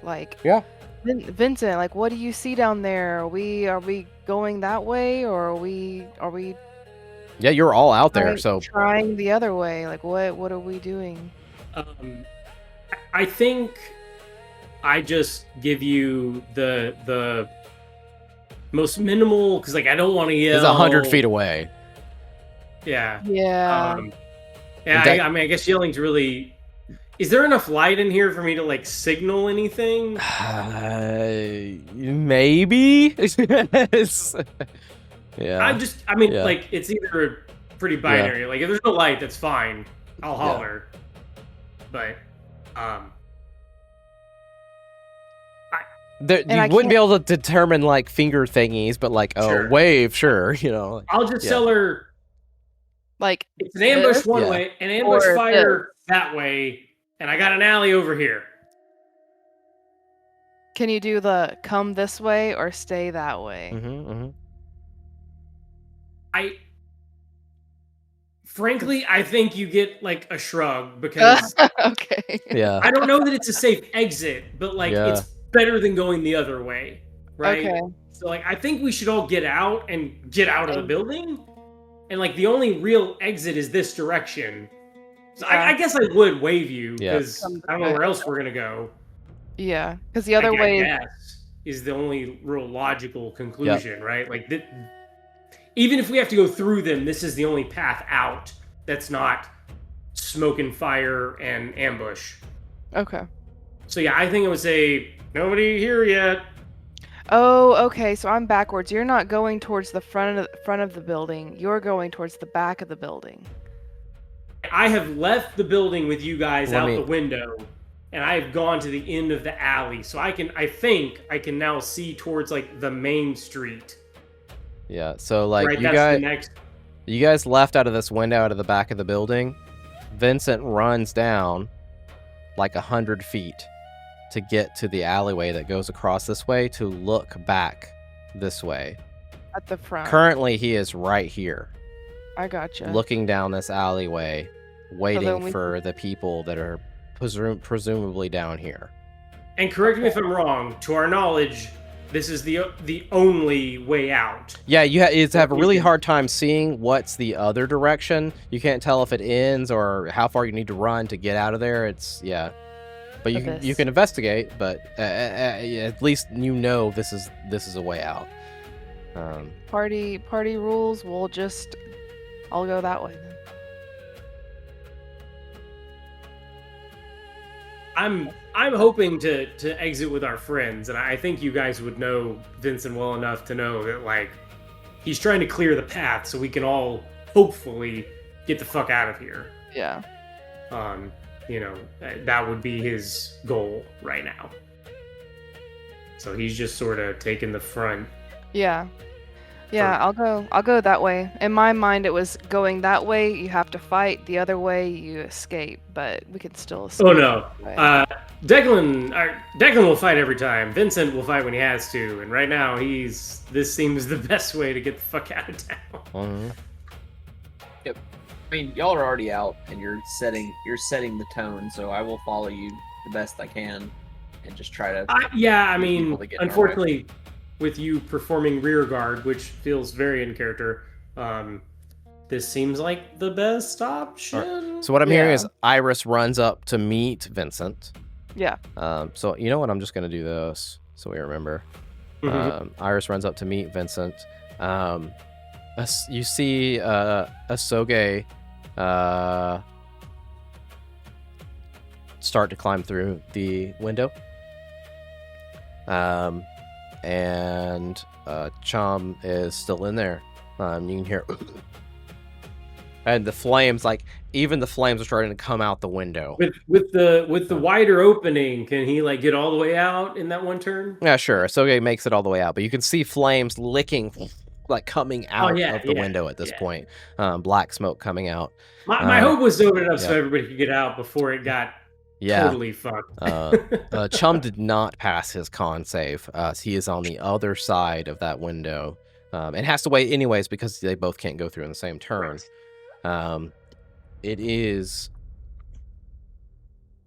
Like, yeah, Vincent, like, what do you see down there? Are we going that way, or are we? Yeah, you're all out there, so trying the other way. Like, what are we doing? I think I just give you the most minimal, because like I don't want to yell. It's 100 feet away. Yeah. Yeah. I mean, I guess yelling's really. Is there enough light in here for me to like signal anything? Maybe. Yeah. Like it's either pretty binary. Yeah. Like if there's no light, that's fine. I'll holler. Yeah. But you wouldn't be able to determine like finger thingies, but like wave, sure. You know. Like, I'll just tell her. Like it's an ambush one way, an ambush fire that way, and I got an alley over here. Can you do the come this way or stay that way? Frankly, I think you get like a shrug because okay. Yeah. I don't know that it's a safe exit, but like it's better than going the other way, right? Okay. So like I think we should all get out of the building, and like the only real exit is this direction. So I guess I would wave you because I don't know where else we're gonna go. Yeah, because the other way is the only real logical conclusion, right? Like even if we have to go through them, this is the only path out that's not smoke and fire and ambush. Okay. So yeah, I think I would say nobody here yet. Oh, okay. So I'm backwards. You're not going towards the front of the building. You're going towards the back of the building. I have left the building with you guys out the window, and I have gone to the end of the alley. So I think I can now see towards like the main street. Yeah. So like you guys left out of this window out of the back of the building. Vincent runs down like 100 feet to get to the alleyway that goes across this way to look back this way. At the front. Currently, he is right here. I gotcha. Looking down this alleyway, waiting for the people that are presumably down here. And correct me if I'm wrong, to our knowledge, this is the only way out. Yeah, you have a really hard time seeing what's the other direction. You can't tell if it ends or how far you need to run to get out of there. But you can investigate. But at least you know this is a way out. Party rules. I'll go that way then. I'm hoping to exit with our friends, and I think you guys would know Vincent well enough to know that like he's trying to clear the path so we can all hopefully get the fuck out of here. Yeah. That would be his goal right now. So he's just sort of taking the front. Yeah. Yeah, I'll go that way. In my mind, it was going that way, you have to fight. The other way, you escape. But we can still escape. Oh, no. Declan will fight every time. Vincent will fight when he has to. And right now, this seems the best way to get the fuck out of town. Mm-hmm. Yep. mean, y'all are already out, and you're setting the tone. So I will follow you the best I can, and just try to. I mean, unfortunately, with you performing rear guard, which feels very in character, this seems like the best option. Right. So what I'm hearing is Iris runs up to meet Vincent. Yeah. So you know what? I'm just gonna do this so we remember. Iris runs up to meet Vincent. You see Asoge start to climb through the window. And Chum is still in there. You can hear, and the flames, like even the flames are starting to come out the window. With the wider opening, can he like get all the way out in that one turn? Yeah, sure. Asoge makes it all the way out, but you can see flames licking, like coming out of the window at this point. Black smoke coming out. My hope was to open it up so everybody could get out before it got totally fucked. Chum did not pass his con save. He is on the other side of that window, and has to wait anyways because they both can't go through in the same turn. It is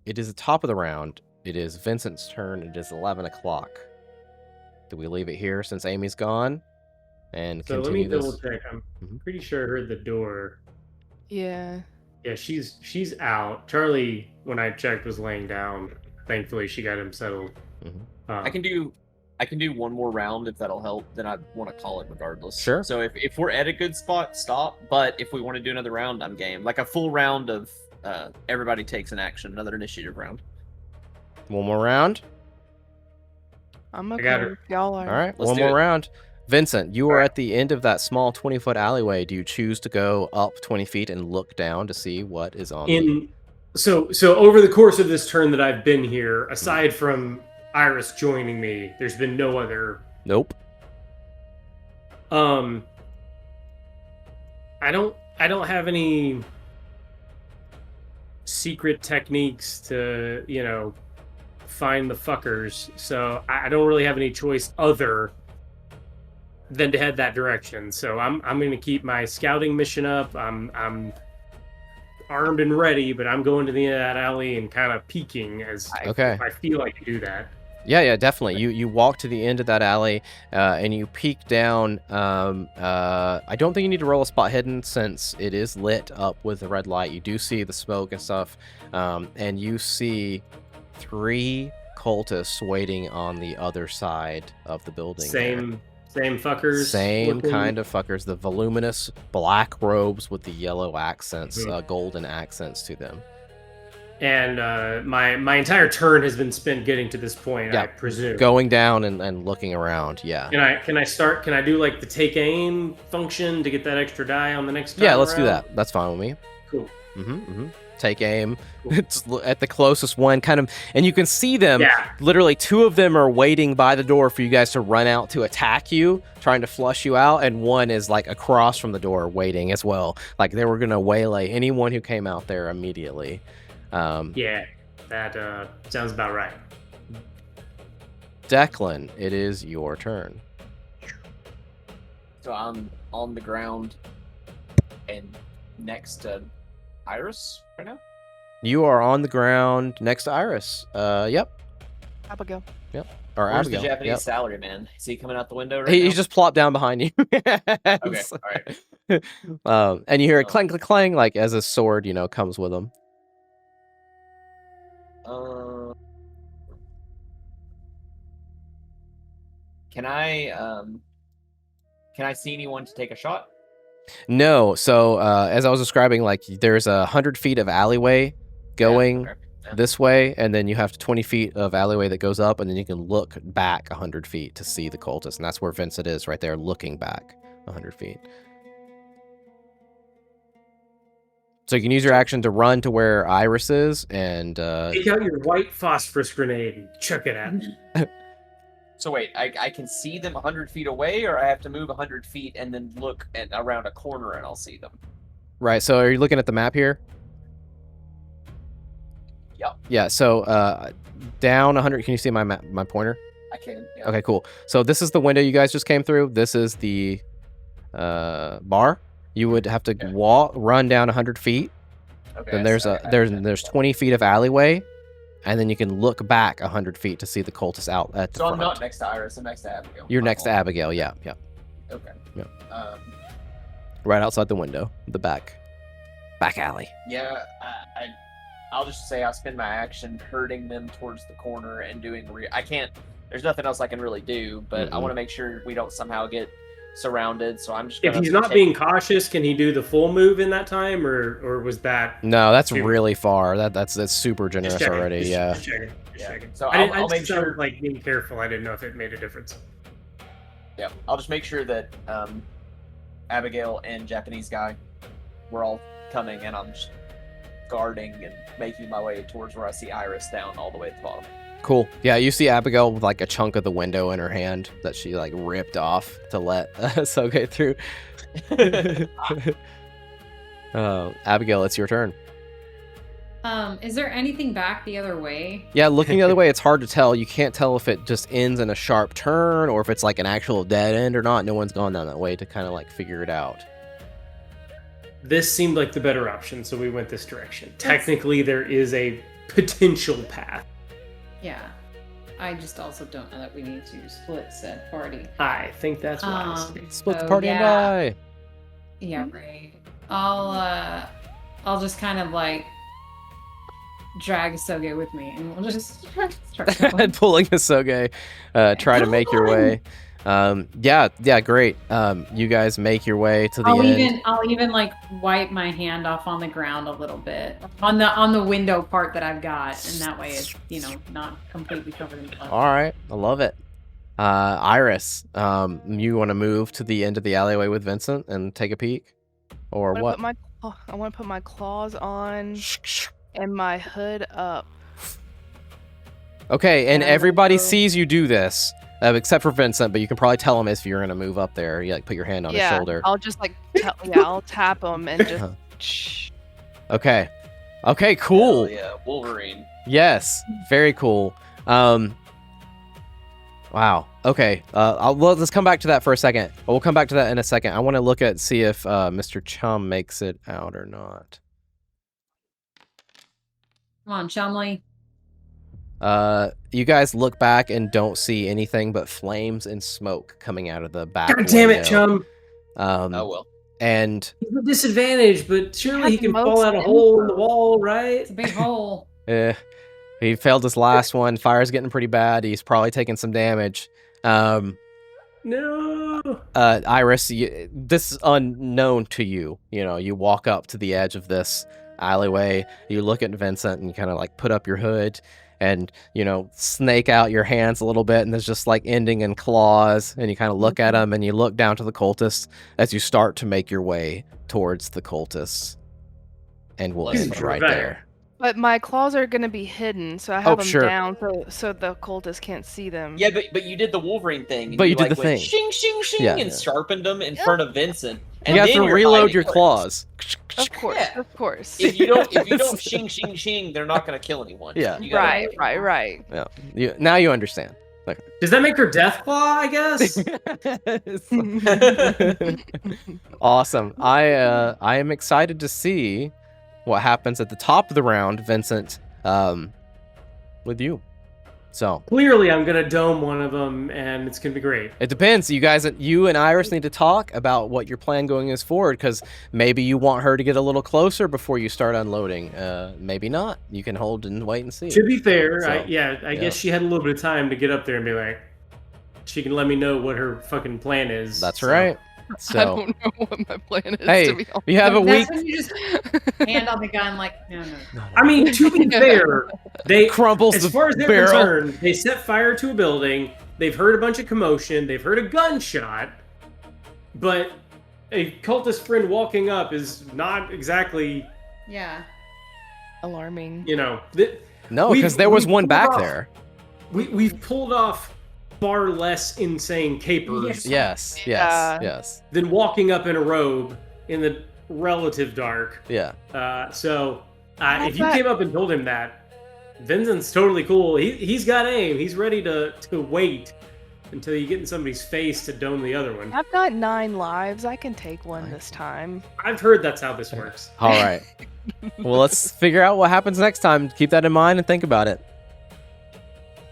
the top of the round. It is Vincent's turn. It is 11 o'clock. Do we leave it here since Amy's gone? And so continue let me this? double check. I'm pretty sure I heard the door. Yeah. Yeah, she's out. Charlie, when I checked, was laying down. Thankfully, she got him settled. I can do one more round if that'll help. Then I want to call it regardless. Sure. So if we're at a good spot, stop. But if we want to do another round, I'm game. Like a full round of everybody takes an action, another initiative round. One more round. I'm okay. I got her. Y'all are. All right, Let's one do more it. round. Vincent, you are at the end of that small 20-foot alleyway. Do you choose to go up 20 feet and look down to see what is on So over the course of this turn that I've been here, aside from Iris joining me, there's been no other. Nope. I don't have any secret techniques to, find the fuckers. So I don't really have any choice other than to head that direction. So I'm going to keep my scouting mission up. I'm armed and ready, but I'm going to the end of that alley and kind of peeking as if I feel like to do that. Yeah, definitely. You walk to the end of that alley, and you peek down. I don't think you need to roll a spot hidden since it is lit up with the red light. You do see the smoke and stuff, and you see 3 cultists waiting on the other side of the building. Same fuckers. Same kind of fuckers. The voluminous black robes with the yellow accents, golden accents to them. And my entire turn has been spent getting to this point, I presume. Going down and looking around, yeah. Can I do like the take aim function to get that extra die on the next time? Yeah, let's do that. That's fine with me. Cool. Take aim. It's at the closest one, kind of, and you can see them. Literally, 2 of them are waiting by the door for you guys to run out to attack you, trying to flush you out, and one is like across from the door waiting as well. Like they were gonna waylay anyone who came out there immediately. Yeah, that sounds about right. Declan, it is your turn. So I'm on the ground and next to Iris right now? You are on the ground next to Iris. Yep. Abigail. Yep. Or Where's Abigail. the Japanese Yep. salary man? Is he coming out the window right now? He just plopped down behind you. Okay, all right. And you hear a clang, clang, clang, like as a sword, comes with him. Can I see anyone to take a shot? No. So as I was describing, like there's 100 feet of alleyway going this way, and then you have 20 feet of alleyway that goes up, and then you can look back 100 feet to see the cultists, and that's where Vincent is, right there, looking back 100 feet. So you can use your action to run to where Iris is, and take out your white phosphorus grenade and chuck it at me. So wait, I can see them 100 feet away, or I have to move 100 feet and then look around a corner and I'll see them? Right, so are you looking at the map here? Yep. Yeah, so down 100, can you see my pointer? I can, yeah. Okay, cool. So this is the window you guys just came through. This is the bar. you would have to run down 100 feet. Okay. Then there's 20 feet of alleyway, and then you can look back 100 feet to see the cultists out at the So front. I'm not next to Iris. I'm next to Abigail. You're next to Abigail. Yeah. Okay. Yeah. Right outside the window, the back alley. Yeah. I'll just say I'll spend my action herding them towards the corner and doing. I can't. There's nothing else I can really do, but I want to make sure we don't somehow get surrounded. So I'm just. If he's not being cautious, can he do the full move in that time, or was that? No, that's really far. That's super generous already. Just checking. So I'll make sure, like being careful. I didn't know if it made a difference. Yeah, I'll just make sure that Abigail and Japanese guy, we're all coming, and I'm just guarding and making my way towards where I see Iris down all the way at the bottom. Cool. Yeah, you see Abigail with like a chunk of the window in her hand that she like ripped off to let Soge through. Abigail, it's your turn. Is there anything back the other way? Yeah, looking the other way, it's hard to tell. You can't tell if it just ends in a sharp turn or if it's like an actual dead end or not. No one's gone down that way to kind of like figure it out. This seemed like the better option, so we went this direction. Technically, there is a potential path. Yeah. I just also don't know that we need to split said party. I think that's wise. Split the party and die. Yeah, right. I'll just kind of like drag Soge with me, and we'll just start going. Pulling a Soge, try to make your way. Yeah, great. You guys make your way to the end. I'll even like wipe my hand off on the ground a little bit on the window part that I've got, and that way it's not completely covered in blood. All right, I love it. Iris, you want to move to the end of the alleyway with Vincent and take a peek, or what? I want to put my claws on and my hood up. Okay, and everybody sees you do this. Except for Vincent, but you can probably tell him if you're gonna move up there. You like put your hand on his shoulder. I'll just like I'll tap him and just. Okay, cool. Hell yeah, Wolverine. Yes, very cool. Wow. Okay. Let's come back to that for a second. We'll come back to that in a second. I want to see if Mr. Chum makes it out or not. Come on, Chumley. You guys look back and don't see anything but flames and smoke coming out of the back. God damn it, Chum! Oh well. And he's a disadvantage, but surely he can fall out a hole in the wall, right? It's a big hole. He failed his last one. Fire's getting pretty bad. He's probably taking some damage. No. Iris, this is unknown to you. You walk up to the edge of this alleyway. You look at Vincent and you kind of like put up your hood. And, snake out your hands a little bit, and there's just like ending in claws, and you kind of look at them, and you look down to the cultists as you start to make your way towards the cultists. And we'll end right there. But my claws are going to be hidden, so I have them down so the cultists can't see them. Yeah, but you did the Wolverine thing. But you did the thing. Shing, shing, shing, and sharpened them in front of Vincent. And you have to reload your claws. Of course, of course. If you don't shing, shing, shing, they're not going to kill anyone. Yeah. Right. Yeah. Now you understand. Okay. Does that make her Death Claw, I guess? Awesome. I am excited to see what happens at the top of the round, Vincent, with you. So clearly I'm gonna dome one of them, and it's gonna be great. It depends. You and Iris need to talk about what your plan going is forward, because maybe you want her to get a little closer before you start unloading. Maybe not. You can hold and wait and see. To be fair, I guess she had a little bit of time to get up there and be like, she can let me know what her fucking plan is. That's right. So, I don't know what my plan is. Hey, to be honest. you have a week. When you just hand on the gun, like no. I mean, to be fair, they crumples as far as they're barrel. concerned, they set fire to a building. They've heard a bunch of commotion. They've heard a gunshot, but a cultist friend walking up is not exactly alarming. No, because there was one back there. We've pulled off far less insane capers. Yes. Than walking up in a robe in the relative dark. Yeah. So if you came up and told him that, Vincent's totally cool. He's got aim. He's ready to wait until you get in somebody's face to dome the other one. I've got 9 lives. I can take one this time. I've heard that's how this works. All right. Well, let's figure out what happens next time. Keep that in mind and think about it.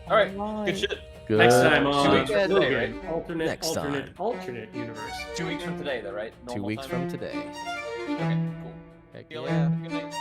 All right. Good shit. Good. Next time on 2 weeks from today, right? alternate universe. 2 weeks from today, though, right? 2 Normal weeks time? from today. Okay, cool. Heck See you yeah. later. Good night.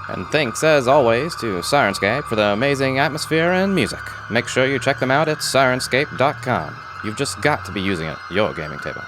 And thanks, as always, to Sirenscape for the amazing atmosphere and music. Make sure you check them out at sirenscape.com. You've just got to be using it at your gaming table.